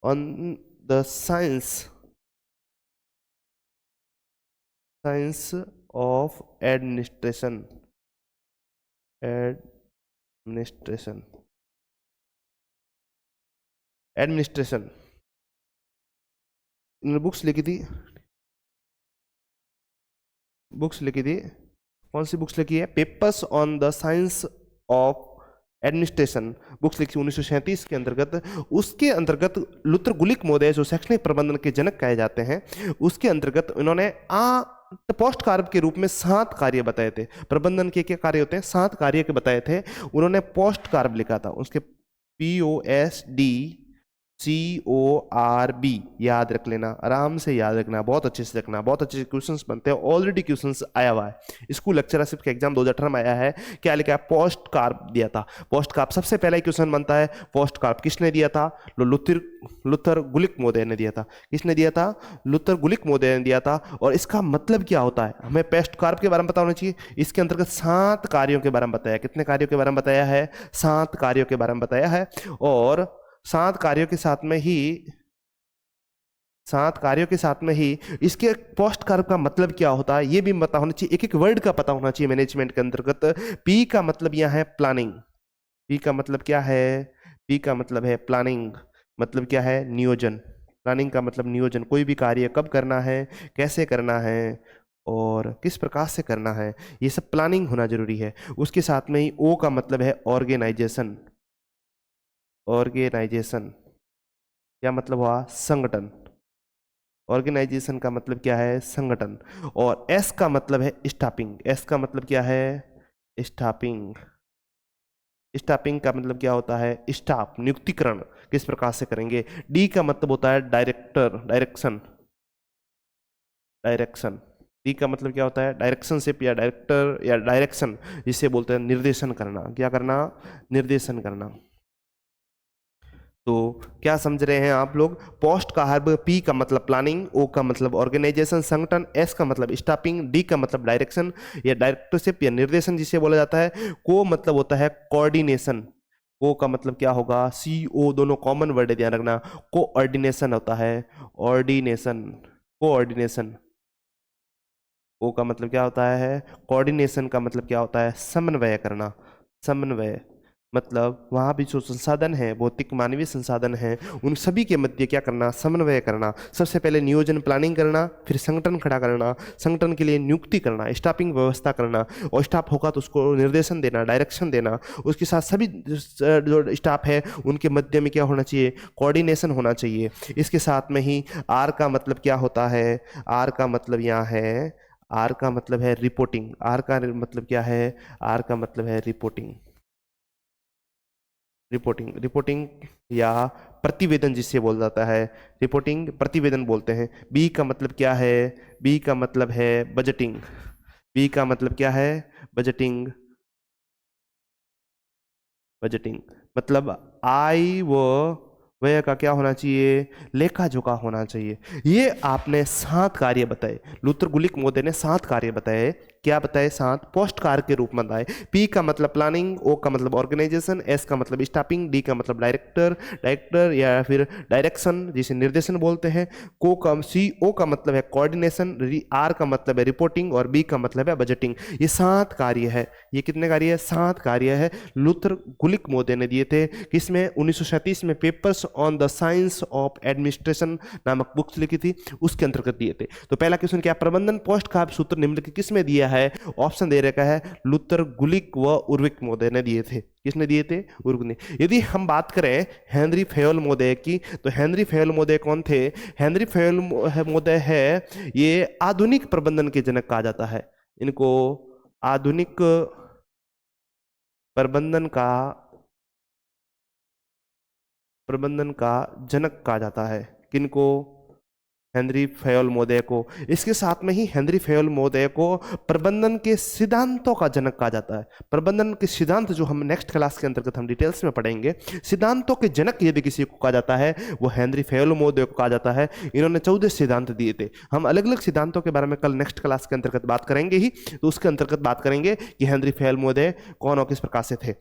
on the science of administration इन्होंने बुक्स लिखी थी। कौन सी बुक्स लिखी है? Papers on the science of administration books लिखी 1937 के अंतर्गत। उसके अंतर्गत लूथर गुलिक महोदय जो शैक्षणिक प्रबंधन के जनक कहे जाते हैं, उसके अंतर्गत उन्होंने पोस्ट कार्य के रूप में 7 कार्य बताए थे। प्रबंधन के क्या कार्य होते हैं? 7 कार्य के बताए थे। उन्होंने पोस्ट कार्य लिखा था, उसके POSTCORB याद रख लेना, आराम से याद रखना, बहुत अच्छे से रखना, बहुत अच्छे क्वेश्चंस बनते हैं। ऑलरेडी क्वेश्चंस आया हुआ है, स्कूल लेक्चरशिप के एग्जाम 2018 में आया है। क्या लिखा है? पोस्ट कार्ब दिया था। पोस्ट कार्ब सबसे पहला क्वेश्चन बनता है। पोस्ट कार्ब किसने दिया था? लूथर गुलिक महोदय ने दिया था। किसने दिया था? लूथर गुलिक महोदय ने दिया था। और इसका मतलब क्या होता है हमें पोस्ट कार्ब के बारे में पता होना चाहिए। इसके अंतर्गत 7 कार्यों के बारे में बताया। कितने कार्यों के बारे में बताया है? 7 कार्यों के बारे में बताया है। और 7 कार्यों के साथ में ही इसके पोस्ट कार्ब का मतलब क्या होता है ये भी पता होना चाहिए। एक एक वर्ड का पता होना चाहिए मैनेजमेंट के अंतर्गत। पी का मतलब यह है प्लानिंग। पी का मतलब क्या है? पी का मतलब है प्लानिंग। मतलब क्या है? नियोजन। प्लानिंग का मतलब नियोजन। कोई भी कार्य कब करना है, कैसे करना है और किस प्रकार से करना है, ये सब प्लानिंग होना जरूरी है। उसके साथ में ही ओ का मतलब है ऑर्गेनाइजेशन। क्या मतलब हुआ? संगठन। ऑर्गेनाइजेशन का मतलब क्या है? संगठन। और एस का मतलब है स्टाफिंग। एस का मतलब क्या है? स्टाफिंग। स्टाफिंग का मतलब क्या होता है? स्टाफ, नियुक्तिकरण किस प्रकार से करेंगे। डी का मतलब होता है डायरेक्शन। डी का मतलब क्या होता है? डायरेक्शनशिप या डायरेक्टर या डायरेक्शन, जिसे बोलते हैं निर्देशन करना। क्या करना? निर्देशन करना। तो क्या समझ रहे हैं आप लोग? पोस्ट का हर्ब, पी का मतलब प्लानिंग, ओ का मतलब ऑर्गेनाइजेशन संगठन, एस का मतलब स्टाफिंग, डी का मतलब डायरेक्शन या डायरेक्टरशिप या निर्देशन जिसे बोला जाता है। को मतलब होता है कोऑर्डिनेशन। को का मतलब क्या होगा? सी ओ दोनों कॉमन वर्ड है, ध्यान रखना। कोऑर्डिनेशन होता है। Ordination, coordination. ओ का मतलब क्या होता है? कोऑर्डिनेशन का मतलब क्या होता है? समन्वय करना। समन्वय मतलब वहाँ भी जो संसाधन है, भौतिक मानवीय संसाधन है, उन सभी के मध्य क्या करना? समन्वय करना। सबसे पहले नियोजन प्लानिंग करना, फिर संगठन खड़ा करना, संगठन के लिए नियुक्ति करना, स्टाफिंग व्यवस्था करना, और स्टाफ होगा तो उसको निर्देशन देना, डायरेक्शन देना। उसके साथ सभी जो स्टाफ है उनके मध्य में क्या होना चाहिए? कोऑर्डिनेशन होना चाहिए। इसके साथ में ही आर का मतलब क्या होता है? आर का मतलब यहाँ है, आर का मतलब है रिपोर्टिंग। आर का मतलब क्या है? आर का मतलब है रिपोर्टिंग। रिपोर्टिंग या प्रतिवेदन जिसे बोला जाता है, रिपोर्टिंग प्रतिवेदन बोलते हैं। बी का मतलब क्या है? बी का मतलब है बजटिंग। बी का मतलब क्या है? बजटिंग। मतलब आय व व्यय का क्या होना चाहिए? लेखा जोखा होना चाहिए। ये आपने 7 कार्य बताए। लूथर गुलिक महोदय ने 7 कार्य बताए क्या बताए? 7 पोस्ट कार्य के रूप में बताए। पी का मतलब प्लानिंग, ओ का मतलब ऑर्गेनाइजेशन, एस का मतलब स्टाफिंग, डी का मतलब डायरेक्टर या फिर डायरेक्शन जिसे निर्देशन बोलते हैं, सी ओ का मतलब है कोऑर्डिनेशन, आर का मतलब है रिपोर्टिंग और बी का मतलब है बजटिंग। ये 7 कार्य है। ये कितने कार्य है? 7 कार्य है। लूथर गुलिक महोदय ने दिए थे किसमें? 1937 में papers on the science of administration नामक बुक्स लिखी थी, उसके अंतर्गत दिए थे। तो पहला क्वेश्चन क्या? प्रबंधन पोस्ट का सूत्र निम्नलिखित किसमें दिया है? ऑप्शन दे रखा है लूथर गुलिक व उर्विक महोदय ने दिए थे। किसने दिए थे? उर्विक ने। यदि हम बात करें हेनरी फेयोल महोदय की, तो हेनरी फेयोल महोदय कौन थे? हेनरी फेयोल महोदय है, ये आधुनिक प्रबंधन के जनक कहा जाता है। इनको आधुनिक प्रबंधन का जनक कहा जाता है। किनको? हेनरी फेयोल महोदय को। इसके साथ में ही हेनरी फेयोल महोदय को प्रबंधन के सिद्धांतों का जनक कहा जाता है। प्रबंधन के सिद्धांत जो हम नेक्स्ट क्लास के अंतर्गत हम डिटेल्स में पढ़ेंगे, सिद्धांतों के जनक यदि किसी को कहा जाता है वो हेनरी फेयोल महोदय को कहा जाता है। इन्होंने 14 सिद्धांत दिए थे। हम अलग अलग सिद्धांतों के बारे में कल नेक्स्ट क्लास के अंतर्गत बात करेंगे ही, तो उसके अंतर्गत बात करेंगे कि हेनरी फेयोल महोदय कौन और किस प्रकार से थे।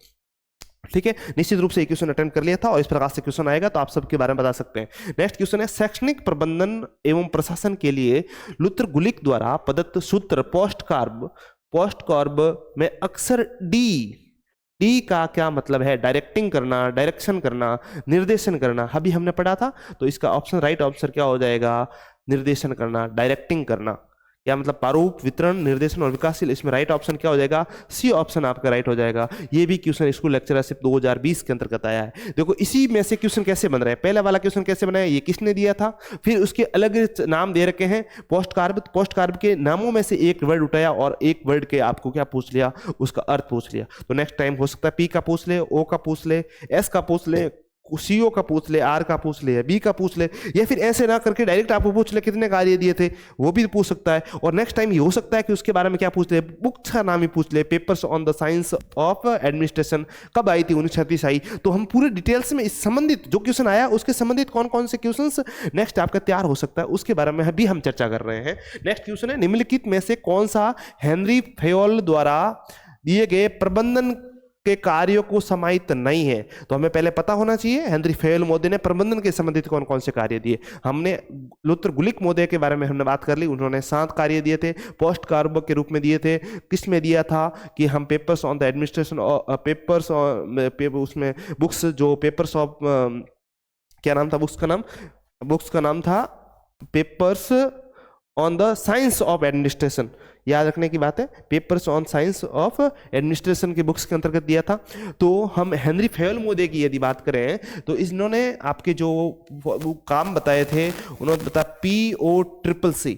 ठीक है, निश्चित रूप से एक क्वेश्चन अटेम्प्ट कर लिया था और इस प्रकार से क्वेश्चन आएगा तो आप सबके बारे में बता सकते हैं। नेक्स्ट क्वेश्चन है शैक्षणिक प्रबंधन एवं प्रशासन के लिए लूथर गुलिक द्वारा प्रदत्त सूत्र पोस्ट कार्ब में अक्सर डी का क्या मतलब है? डायरेक्टिंग करना, डायरेक्शन करना, निर्देशन करना। अभी हमने पढ़ा था, तो इसका ऑप्शन राइट ऑप्शन क्या हो जाएगा? निर्देशन करना, डायरेक्टिंग करना। क्या मतलब? प्रारूप, वितरण, निर्देशन और विकासशील। इसमें राइट ऑप्शन क्या हो जाएगा? सी ऑप्शन आपका राइट हो जाएगा। ये भी क्वेश्चन स्कूल लेक्चरशिप 2020 के अंतर्गत आया है। देखो इसी में से क्वेश्चन कैसे बन रहे हैं। पहला वाला क्वेश्चन कैसे बना है? ये किसने दिया था? फिर उसके अलग नाम दे रखे हैं पोस्ट कार्ब के नामों में से एक वर्ड उठाया और एक वर्ड के आपको क्या पूछ लिया? उसका अर्थ पूछ लिया। तो नेक्स्ट टाइम हो सकता है पी का पूछ ले, ओ का पूछ ले, एस का पूछ ले, सीओ का पूछ ले, आर का पूछ ले, बी का पूछ ले, या फिर ऐसे ना करके डायरेक्ट आपको पूछ ले कितने कार्य दिए थे, वो भी पूछ सकता है। और नेक्स्ट टाइम ये हो सकता है कि उसके बारे में क्या पूछ ले? बुक्स का नाम ही पूछ ले। Papers on the science of administration कब आई थी? 1936 आई। तो हम पूरे डिटेल्स में इस संबंधित जो क्वेश्चन आया उसके संबंधित कौन कौन से क्वेश्चन नेक्स्ट आपका तैयार हो सकता है, उसके बारे में भी हम चर्चा कर रहे हैं। नेक्स्ट क्वेश्चन है निम्नलिखित में से कौन सा हेनरी फेयोल द्वारा दिए गए प्रबंधन के कार्यों को समाहित नहीं है? तो हमें पहले पता होना चाहिए हेनरी फेयोल महोदय ने प्रबंधन के संबंधित कौन कौन से कार्य दिए। हमने लूथर गुलिक महोदय के बारे में हमने बात कर ली, उन्होंने 7 कार्य दिए थे, पोस्ट कार्ब के रूप में दिए थे। किस में दिया था? कि हम papers on the administration, papers उसमें बुक्स जो पेपर्स ऑफ क्या नाम था बुक्स का नाम था papers on the science of administration. याद रखने की बात है, papers on science of administration के बुक्स के अंतर्गत दिया था। तो हम हेनरी फेयोल महोदय की यदि बात करें तो इन्होंने आपके जो काम बताए थे, उन्होंने बताया POCCC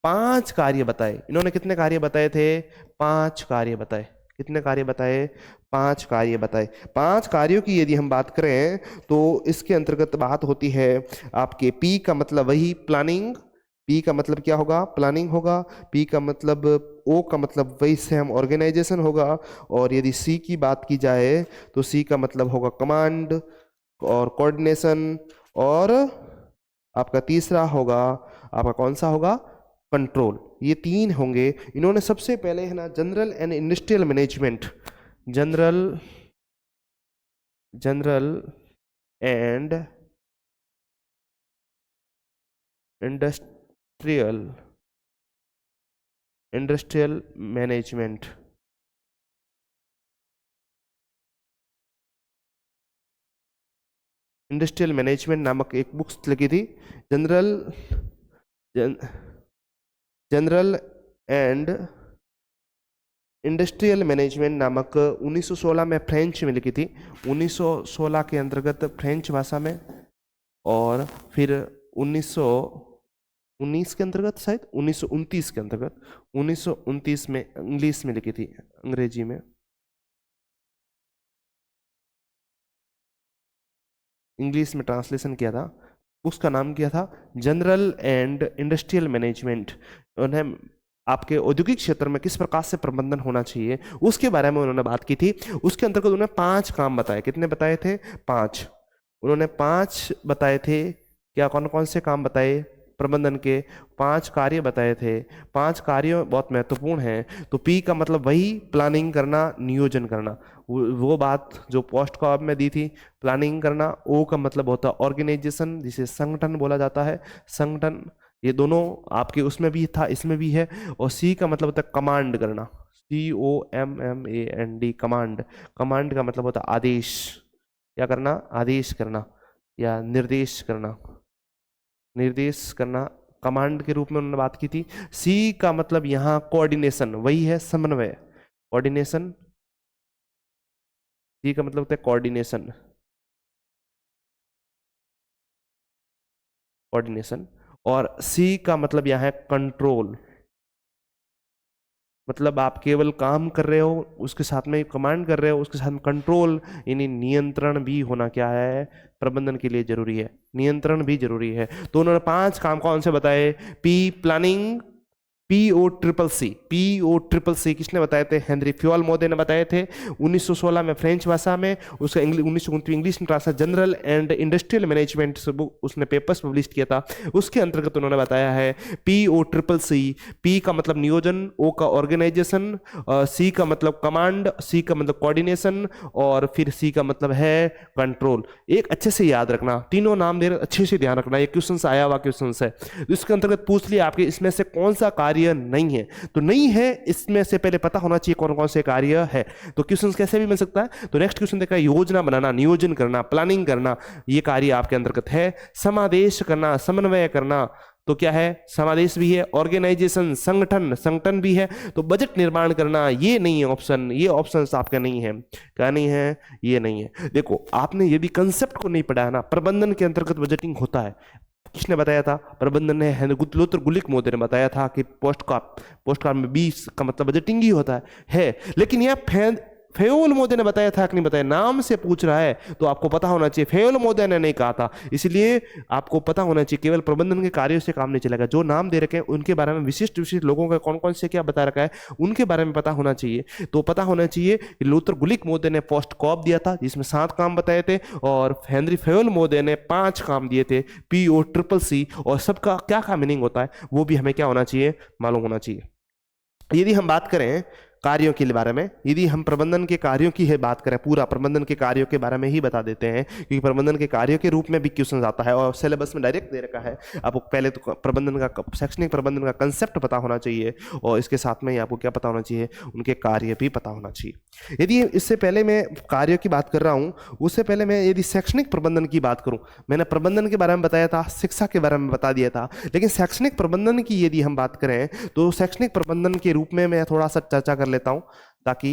5 कार्य बताए। इन्होंने कितने कार्य बताए थे? 5 कार्य बताए। कितने कार्य बताए? 5 कार्य बताए। 5 कार्यों की यदि हम बात करें तो इसके अंतर्गत बात होती है आपके P का मतलब वही प्लानिंग, P का मतलब क्या होगा? प्लानिंग होगा। P का मतलब, O का मतलब वही सेम ऑर्गेनाइजेशन होगा। और यदि C की बात की जाए तो C का मतलब होगा कमांड और कोऑर्डिनेशन। और आपका तीसरा होगा आपका कौन सा होगा? कंट्रोल। ये 3 होंगे। इन्होंने सबसे पहले है ना general and industrial management, general and industrial management, industrial management नामक एक बुक्स लिखी थी। जनरल एंड इंडस्ट्रियल मैनेजमेंट नामक 1916 में फ्रेंच में लिखी थी, 1916 के अंतर्गत फ्रेंच भाषा में। और फिर 1919 के अंतर्गत, शायद 1929 के अंतर्गत, 1929 में इंग्लिश में लिखी थी, अंग्रेजी में। इंग्लिश में ट्रांसलेशन किया था। उसका नाम किया था जनरल एंड इंडस्ट्रियल मैनेजमेंट। उन्हें आपके औद्योगिक क्षेत्र में किस प्रकार से प्रबंधन होना चाहिए उसके बारे में उन्होंने बात की थी। उसके अंतर्गत उन्होंने 5 काम बताए। कितने बताए थे? 5। उन्होंने 5 बताए थे। क्या कौन कौन से काम बताए? प्रबंधन के 5 कार्य बताए थे। 5 कार्य बहुत महत्वपूर्ण हैं। तो पी का मतलब वही प्लानिंग करना, नियोजन करना, वो बात जो पोस्ट कॉप में दी थी, प्लानिंग करना। ओ का मतलब होता है ऑर्गेनाइजेशन, जिसे संगठन बोला जाता है, संगठन। ये दोनों आपके उसमें भी था, इसमें भी है। और सी का मतलब होता है कमांड करना, COMMAND, कमांड। कमांड का मतलब होता है आदेश, क्या करना, आदेश करना या निर्देश करना, निर्देश करना, कमांड के रूप में उन्होंने बात की थी। सी का मतलब यहाँ कोऑर्डिनेशन, वही है समन्वय, कोऑर्डिनेशन। सी का मतलब होता है कोऑर्डिनेशन, कोऑर्डिनेशन। और सी का मतलब यहाँ है कंट्रोल, मतलब आप केवल काम कर रहे हो, उसके साथ में कमांड कर रहे हो, उसके साथ में कंट्रोल यानी नियंत्रण भी होना क्या है, प्रबंधन के लिए जरूरी है, नियंत्रण भी जरूरी है। तो उन्होंने 5 काम कौन से बताए? पी प्लानिंग, PO CCC किसने बताए थे? हेनरी फ्योल महोदय ने बताए थे 1916 में फ्रेंच भाषा में। उसका 1929 इंग्लिश में translation, general and industrial management उसने पेपर्स पब्लिश किया था, उसके अंतर्गत उन्होंने बताया है PO CCC। पी का मतलब नियोजन, ओ का ऑर्गेनाइजेशन, सी का मतलब कमांड, सी का मतलब कोऑर्डिनेशन, और फिर सी का मतलब है कंट्रोल। एक अच्छे से याद रखना, तीनों नाम दे रहे, अच्छे से ध्यान रखना, ये क्वेश्चन आया हुआ क्वेश्चन है। इसके अंतर्गत पूछ लिया आपके इसमें से कौन सा कार्य नहीं है, तो नहीं है इसमें से पहले पता होना चाहिए कौन कौन से कार्य है। तो क्वेश्चन कैसे भी मिल सकता है। तो नेक्स्ट क्वेश्चन देखा, योजना बनाना, नियोजन करना, प्लानिंग करना, ये कार्य आपके अंतर्गत है। समादेश करना, समन्वय करना, तो क्या है, समादेश भी है। ऑर्गेनाइजेशन, संगठन, संगठन भी है। तो बजट निर्माण करना, ये नहीं है ऑप्शन, ये ऑप्शन आपके नहीं है। क्या नहीं है? ये नहीं है। देखो आपने यदि कंसेप्ट को नहीं पढ़ा है ना, प्रबंधन के अंतर्गत बजटिंग होता है, किसने बताया था? प्रबंधन ने, लूथर गुलिक महोदय ने बताया था कि पोस्ट कार्ड में 20 का मतलब बजटिंग ही होता है। लेकिन यह फेयोल महोदय ने बताया था कि नहीं बताया? नाम से पूछ रहा है तो आपको पता होना चाहिए, फेयोल महोदय ने नहीं कहा था, इसलिए आपको पता होना चाहिए। केवल प्रबंधन के कार्यों से काम नहीं चलेगा, जो नाम दे रखे हैं उनके बारे में, विशिष्ट विशिष्ट लोगों का कौन कौन से क्या बता रखा है, उनके बारे में पता होना चाहिए। तो पता होना चाहिए कि लूथर गुलिक महोदय ने पोस्ट कॉप दिया था जिसमें 7 काम बताए थे, और हेनरी फेयोल महोदय ने 5 काम दिए थे, PO CCC। और सबका क्या क्या मीनिंग होता है वो भी हमें क्या होना चाहिए, मालूम होना चाहिए। यदि हम बात करें कार्यों के बारे में, यदि हम प्रबंधन के कार्यों की है बात करें, पूरा प्रबंधन के कार्यों के बारे में ही बता देते हैं, क्योंकि प्रबंधन के कार्यों के रूप में भी क्वेश्चन आता है और सिलेबस में डायरेक्ट दे रखा है। आपको पहले तो प्रबंधन का, शैक्षणिक प्रबंधन का कंसेप्ट पता होना चाहिए, और इसके साथ में ही आपको क्या पता होना चाहिए, उनके कार्य भी पता होना चाहिए। यदि इससे पहले मैं कार्यों की बात कर रहा हूं, उससे पहले मैं यदि शैक्षणिक प्रबंधन की बात करूं, मैंने प्रबंधन के बारे में बताया था, शिक्षा के बारे में बता दिया था, लेकिन शैक्षणिक प्रबंधन की यदि हम बात करें तो शैक्षणिक प्रबंधन के रूप में मैं थोड़ा सा चर्चा कर लेता हूं, ताकि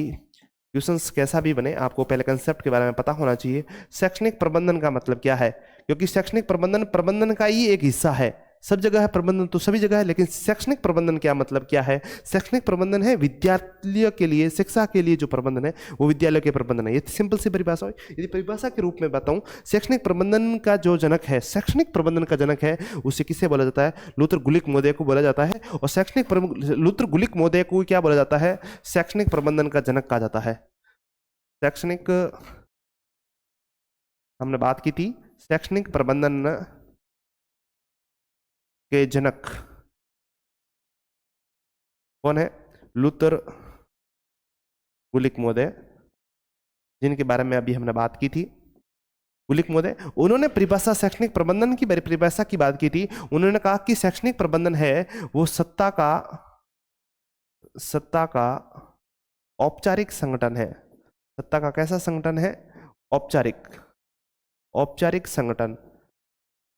क्वेश्चंस कैसा भी बने आपको पहले कंसेप्ट के बारे में पता होना चाहिए। शैक्षणिक प्रबंधन का मतलब क्या है, क्योंकि शैक्षणिक प्रबंधन प्रबंधन का ही एक हिस्सा है। सब जगह है प्रबंधन तो सभी जगह है, लेकिन शैक्षणिक प्रबंधन क्या मतलब क्या है? शैक्षणिक प्रबंधन है विद्यालय के लिए, शिक्षा के लिए जो प्रबंधन है वो विद्यालय के प्रबंधन है। ये सिंपल सी परिभाषा है। यदि परिभाषा के रूप में बताऊं, शैक्षणिक प्रबंधन का जो जनक है, शैक्षणिक प्रबंधन का जनक है, उसे किसे बोला जाता है? लूथर गुलिक महोदय को बोला जाता है। और लूथर गुलिक महोदय को क्या बोला जाता है? शैक्षणिक प्रबंधन का जनक कहा जाता है। शैक्षणिक, हमने बात की थी शैक्षणिक प्रबंधन के जनक कौन है? लूथर गुलिक महोदय, जिनके बारे में अभी हमने बात की थी। गुलिक महोदय, उन्होंने परिभाषा, शैक्षणिक प्रबंधन की परिभाषा की बात की थी। उन्होंने कहा कि शैक्षणिक प्रबंधन है वो सत्ता का औपचारिक संगठन है। सत्ता का कैसा संगठन है? औपचारिक, औपचारिक संगठन।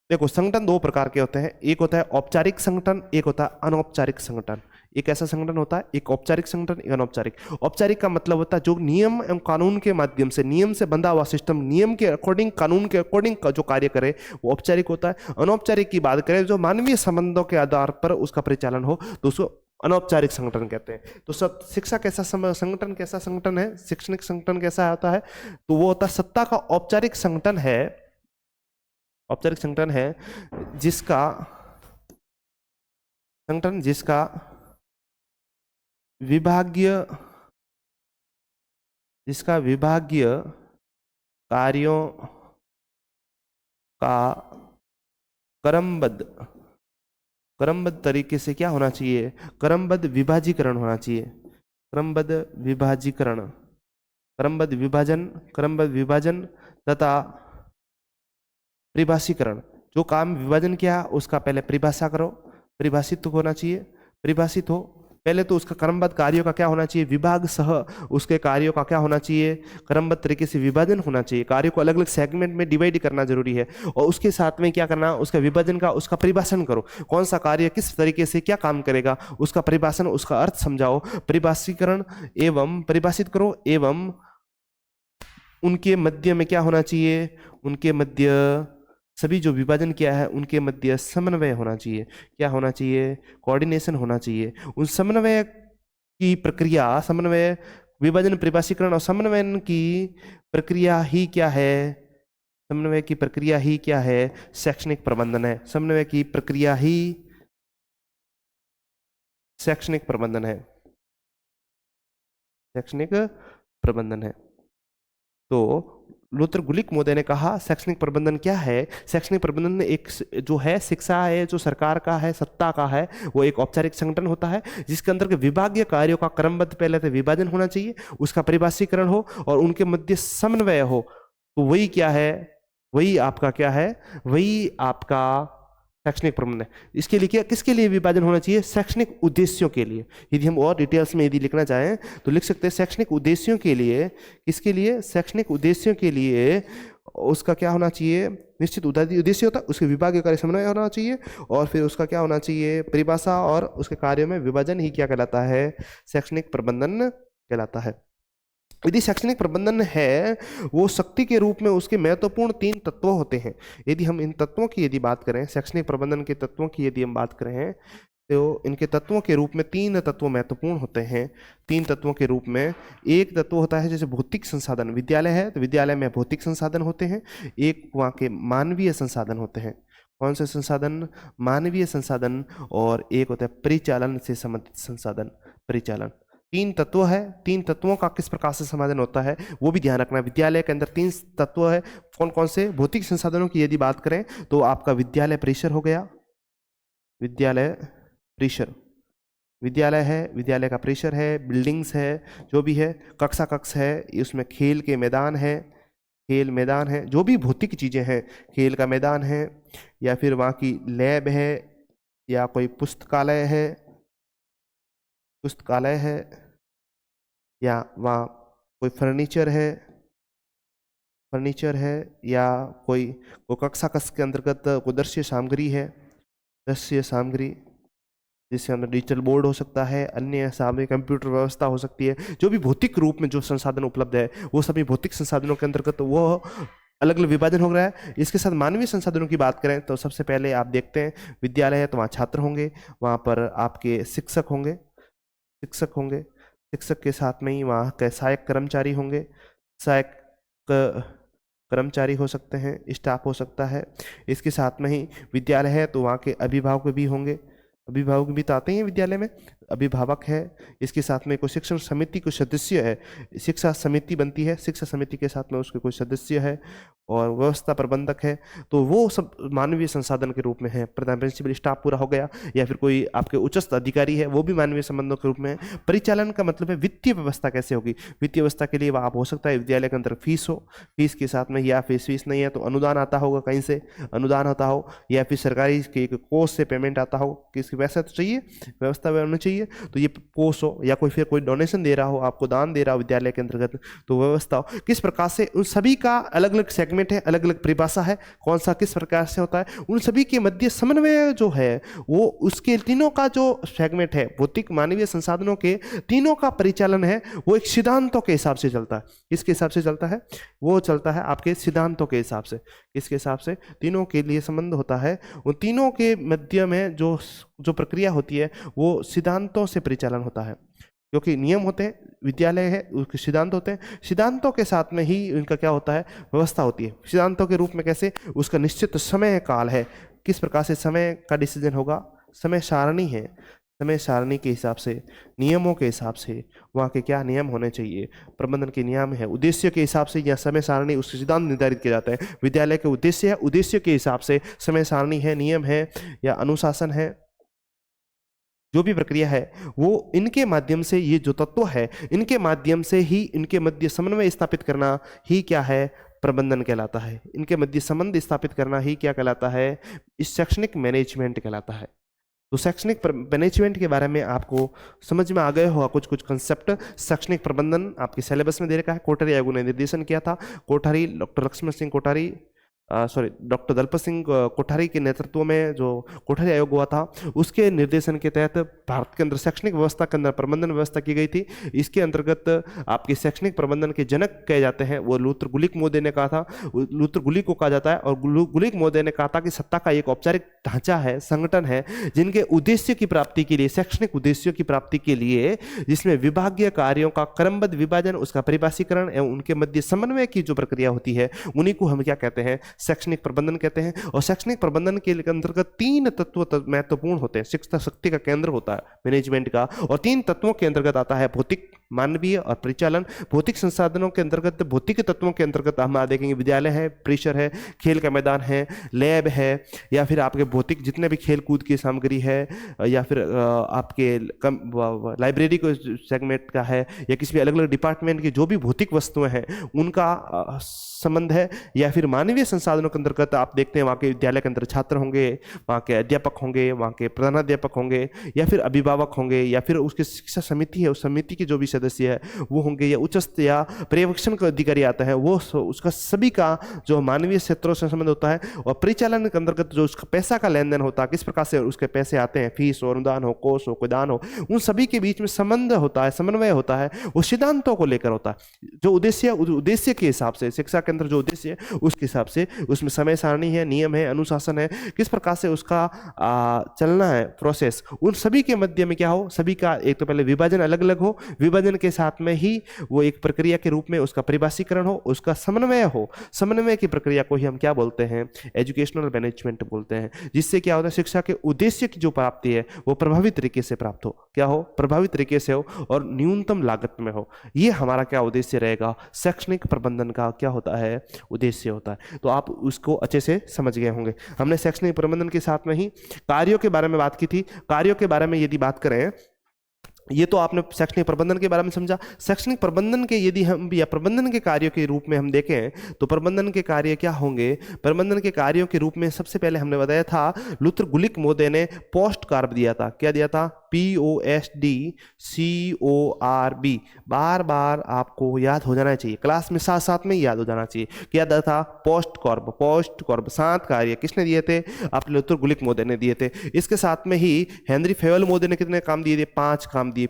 देखो संगठन 2 प्रकार के होते हैं, एक होता है औपचारिक संगठन, एक होता है अनौपचारिक संगठन। एक ऐसा संगठन होता है, एक औपचारिक संगठन, एक अनौपचारिक। औपचारिक का मतलब होता है जो नियम एवं कानून के माध्यम से, नियम से बंधा हुआ सिस्टम, नियम के अकॉर्डिंग, कानून के अकॉर्डिंग का जो कार्य करे वो औपचारिक होता है। अनौपचारिक की बात करें, जो मानवीय संबंधों के आधार पर उसका परिचालन हो, तो उसको अनौपचारिक संगठन कहते हैं। तो सब शिक्षा कैसा संगठन, कैसा संगठन है? शैक्षणिक संगठन कैसा होता है? तो वो होता है सत्ता का औपचारिक संगठन है, औपचारिक संगठन है जिसका विभागीय जिसका विभागीय कार्यों का क्रमबद्ध क्रमबद्ध तरीके से क्या होना चाहिए, क्रमबद्ध विभाजीकरण होना चाहिए, क्रमबद्ध विभाजीकरण, क्रमबद्ध विभाजन, क्रमबद्ध विभाजन तथा परिभाषीकरण। जो काम विभाजन किया उसका पहले परिभाषा करो, परिभाषित होना चाहिए, परिभाषित हो पहले तो उसका क्रमबद्ध कार्यों का क्या होना चाहिए, विभाग सह उसके कार्यों का क्या होना चाहिए, क्रमबद्ध तरीके से विभाजन होना चाहिए, कार्यों को अलग अलग सेगमेंट में डिवाइड करना जरूरी है, और उसके साथ में क्या करना, उसका विभाजन का उसका परिभाषण करो, कौन सा कार्य किस तरीके से क्या काम करेगा, उसका परिभाषण, उसका अर्थ समझाओ, परिभाषीकरण एवं परिभाषित करो, एवं उनके मध्य में क्या होना चाहिए, उनके मध्य सभी जो विभाजन किया है उनके मध्य समन्वय होना चाहिए, क्या होना चाहिए, कोऑर्डिनेशन होना चाहिए। उन समन्वय की प्रक्रिया, समन्वय, विभाजन, परिभाषीकरण और समन्वयन की प्रक्रिया ही क्या है, समन्वय की प्रक्रिया ही क्या है, शैक्षणिक प्रबंधन है। समन्वय की प्रक्रिया ही शैक्षणिक प्रबंधन है, शैक्षणिक प्रबंधन है। तो लूथर गुलिक महोदय ने कहा शैक्षणिक प्रबंधन क्या है, शैक्षणिक प्रबंधन एक जो है शिक्षा है, जो सरकार का है, सत्ता का है, वो एक औपचारिक संगठन होता है जिसके अंदर के विभागीय कार्यों का क्रमबद्ध पहले तो विभाजन होना चाहिए, उसका परिभाषीकरण हो और उनके मध्य समन्वय हो। तो वही क्या है, वही आपका क्या है, वही आपका शैक्षणिक प्रबंधन है। इसके लिए क्या, किसके लिए विभाजन होना चाहिए, शैक्षणिक उद्देश्यों के लिए। यदि हम और डिटेल्स में यदि लिखना चाहें तो लिख सकते हैं शैक्षणिक उद्देश्यों के लिए, किसके लिए, शैक्षणिक उद्देश्यों के लिए उसका क्या होना चाहिए, निश्चित उद्देश्य होता है, उसके विभागीय कार्य समन्वय होना चाहिए, और फिर उसका क्या होना चाहिए, परिभाषा, और उसके कार्यों में विभाजन ही क्या कहलाता है, शैक्षणिक प्रबंधन कहलाता है। यदि शैक्षणिक प्रबंधन है वो शक्ति के रूप में उसके महत्वपूर्ण 3 तत्व होते हैं। यदि हम इन तत्वों की यदि बात करें, शैक्षणिक प्रबंधन के तत्वों की यदि हम बात करें तो इनके तत्वों के रूप में 3 तत्व महत्वपूर्ण होते हैं। 3 तत्वों के रूप में एक तत्व होता है जैसे भौतिक संसाधन, विद्यालय है तो विद्यालय में भौतिक संसाधन होते हैं, एक वहाँ के मानवीय संसाधन होते हैं। कौन से संसाधन, मानवीय संसाधन, और एक होता है परिचालन से संबंधित संसाधन, परिचालन। 3 तत्व है, 3 तत्वों का किस प्रकार से समाधान होता है वो भी ध्यान रखना। विद्यालय के अंदर 3 तत्व है, कौन कौन से, भौतिक संसाधनों की यदि बात करें तो आपका विद्यालय परिसर हो गया, विद्यालय परिसर, विद्यालय है, विद्यालय का परिसर है, बिल्डिंग्स है, जो भी है, कक्षा कक्ष है, उसमें खेल के मैदान है, खेल मैदान है, जो भी भौतिक चीजें हैं, खेल का मैदान है, या फिर वहाँ की लैब है, या कोई पुस्तकालय है, पुस्तकालय है, या वहाँ कोई फर्नीचर है, फर्नीचर है, या कोई कक्षा कक्ष के अंतर्गत कोई दृश्य सामग्री है, दृश्य सामग्री जिसके अंदर डिजिटल बोर्ड हो सकता है, अन्य सामग्री, कंप्यूटर व्यवस्था हो सकती है। जो भी भौतिक रूप में जो संसाधन उपलब्ध है वो सभी भौतिक संसाधनों के अंतर्गत वो अलग अलग विभाजन हो रहा है। इसके साथ मानवीय संसाधनों की बात करें तो सबसे पहले आप देखते हैं विद्यालय है तो वहाँ छात्र होंगे, वहाँ पर आपके शिक्षक होंगे, शिक्षक होंगे, शिक्षक के साथ में ही वहाँ के सहायक कर्मचारी होंगे, सहायक कर्मचारी हो सकते हैं, स्टाफ हो सकता है। इसके साथ में ही विद्यालय है तो वहाँ के अभिभावक भी होंगे, अभिभावक भी तो आते हैं विद्यालय में, अभिभावक है। इसके साथ में कोई शिक्षण समिति कोई सदस्य है, शिक्षा समिति बनती है, शिक्षा समिति के साथ में उसके कोई सदस्य है, और व्यवस्था प्रबंधक है। तो वो सब मानवीय संसाधन के रूप में है। प्रधान प्रिंसिपल स्टाफ पूरा हो गया, या फिर कोई आपके उच्चस्थ अधिकारी है वो भी मानवीय संबंधों के रूप में है। परिचालन का मतलब है वित्तीय व्यवस्था कैसे होगी, वित्तीय व्यवस्था के लिए वह आप हो सकता है विद्यालय के अंदर फीस हो, फीस के साथ में या फीस नहीं है तो अनुदान आता होगा, कहीं से अनुदान आता हो, या फिर सरकारी के कोष से पेमेंट आता हो, किसकी पैसा तो चाहिए, व्यवस्था होनी चाहिए, तो ये कोष हो, या कोई फिर कोई डोनेशन दे रहा हो, आपको दान दे रहा हो विद्यालय के अंतर्गत, तो व्यवस्था हो। किस प्रकार से उन सभी का अलग अलग सेगमेंट है, अलग अलग परिभाषा है, कौन सा किस प्रकार से होता है, उन सभी के मध्य समन्वय जो है वो उसके तीनों का जो सेगमेंट है, भौतिक मानवीय संसाधनों के तीनों का परिचालन है वो एक सिद्धांतों के हिसाब से चलता है। किसके हिसाब से चलता है, वो चलता है आपके सिद्धांतों के हिसाब से। किसके हिसाब से, तीनों के लिए संबंध होता है, उन तीनों के मध्य में जो प्रक्रिया होती है वो सिद्धांतों से परिचालन होता है, क्योंकि नियम होते हैं, विद्यालय है उसके सिद्धांत होते हैं, सिद्धांतों के साथ में ही उनका क्या होता है, व्यवस्था होती है। सिद्धांतों के रूप में कैसे, उसका निश्चित समय काल है, किस प्रकार से समय का डिसीजन होगा, समय सारणी है, समय सारणी के हिसाब से, नियमों के हिसाब से वहाँ के क्या नियम होने चाहिए, प्रबंधन के नियम है, उद्देश्य के हिसाब से या समय सारणी उसके सिद्धांत निर्धारित किए जाते हैं। विद्यालय के उद्देश्य है, उद्देश्य के हिसाब से समय सारणी है, नियम है, या अनुशासन है, जो भी प्रक्रिया है वो इनके माध्यम से, ये जो तत्व है इनके माध्यम से ही इनके मध्य समन्वय स्थापित करना ही क्या है, प्रबंधन कहलाता है। इनके मध्य संबंध स्थापित करना ही क्या कहलाता है, इस शैक्षणिक मैनेजमेंट कहलाता है। तो शैक्षणिक मैनेजमेंट के बारे में आपको समझ में आ गए होगा कुछ कुछ कंसेप्ट। शैक्षणिक प्रबंधन आपके सिलेबस में दे रखा है, कोठारी आयोग ने निर्देशन किया था। कोठारी डॉक्टर लक्ष्मण सिंह कोठारी डॉक्टर दलपत सिंह कोठारी के नेतृत्व में जो कोठारी आयोग हुआ था, उसके निर्देशन के तहत भारत के अंदर शैक्षणिक व्यवस्था के अंदर प्रबंधन व्यवस्था की गई थी। इसके अंतर्गत आपके शैक्षणिक प्रबंधन के जनक कहे जाते हैं वो लूथर गुलिक महोदय ने कहा था, लूथर गुलिक को कहा जाता है। और गुलिक महोदय ने कहा था कि सत्ता का एक औपचारिक ढांचा है, संगठन है, जिनके उद्देश्य की प्राप्ति के लिए, शैक्षणिक उद्देश्यों की प्राप्ति के लिए, जिसमें विभागीय कार्यों का क्रमबद्ध विभाजन, उसका परिभाषीकरण एवं उनके मध्य समन्वय की जो प्रक्रिया होती है, उन्हीं को हम क्या कहते हैं, शैक्षणिक प्रबंधन कहते हैं। और शैक्षणिक प्रबंधन के अंतर्गत 3 तत्व महत्वपूर्ण होते हैं। शिक्षा शक्ति का केंद्र होता है मैनेजमेंट का, और 3 तत्वों के अंतर्गत आता है भौतिक, मानवीय और परिचालन। भौतिक संसाधनों के अंतर्गत, भौतिक तत्वों के अंतर्गत हम देखेंगे विद्यालय है, परिसर है, खेल का मैदान है, लैब है, या फिर आपके भौतिक जितने भी खेल कूद की सामग्री है, या फिर आपके लाइब्रेरी को सेगमेंट का है, या किसी भी अलग अलग डिपार्टमेंट की जो भी भौतिक वस्तुएं हैं उनका संबंध है। या फिर मानवीय संसाधनों के अंतर्गत आप देखते हैं वहाँ के विद्यालय के अंदर छात्र होंगे, वहाँ के अध्यापक होंगे, वहाँ के प्रधानाध्यापक होंगे, या फिर अभिभावक होंगे, या फिर उसकी शिक्षा समिति है, उस समिति के जो भी सदस्य है वो होंगे, या उच्च या पर्यवेक्षण का अधिकारी आता है वो, उसका सभी का जो मानवीय क्षेत्रों से संबंध होता है। और परिचालन के अंतर्गत जो उसका पैसा का लेन देन होता है, किस प्रकार से उसके पैसे आते हैं, फीस हो, अनुदान हो, कोष हो, कोई दान हो, उन सभी के बीच में संबंध होता है, समन्वय होता है। वो सिद्धांतों को लेकर होता है, जो उद्देश्य के हिसाब से, शिक्षा के अंदर जो उद्देश्य है उसके हिसाब से उसमें समय सारणी है, नियम है, अनुशासन है, किस प्रकार से उसका चलना है प्रोसेस, उन सभी के मध्य में क्या हो, सभी का एक तो पहले विभाजन अलग अलग हो, विभाजन के साथ में ही वो एक प्रक्रिया के रूप में उसका परिभाषीकरण हो, उसका समन्वय हो। समन्वय की प्रक्रिया को ही हम क्या बोलते हैं, एजुकेशनल मैनेजमेंट बोलते हैं। जिससे क्या होता है, शिक्षा के उद्देश्य की जो प्राप्ति है वो प्रभावी तरीके से प्राप्त हो, क्या हो, प्रभावी तरीके से हो और न्यूनतम लागत में हो। ये हमारा क्या उद्देश्य रहेगा, शैक्षणिक प्रबंधन का क्या होता है, उद्देश्य होता है। तो आप उसको अच्छे से समझ गए होंगे। हमने शैक्षणिक प्रबंधन के साथ में ही कार्यों के बारे में बात की थी। कार्यों के बारे में यदि बात करें, ये तो आपने शैक्षणिक प्रबंधन के बारे में समझा। शैक्षणिक प्रबंधन के यदि हम, या प्रबंधन के कार्यों के रूप में हम देखें तो प्रबंधन के कार्य क्या होंगे। प्रबंधन के कार्यों के रूप में सबसे पहले हमने बताया था, लूथर गुलिक महोदय ने पोस्ट कार्ब दिया था। क्या दिया था, POSTCORB। बार बार आपको याद हो जाना चाहिए, क्लास में साथ साथ में याद हो जाना चाहिए। क्या दिया था, पोस्ट कॉर्ब 7 कार्य किसने दिए थे, आपने लूथर गुलिक महोदय ने दिए थे। इसके साथ में ही हेनरी फेवल महोदय ने कितने काम दिए थे, 5 काम दिए।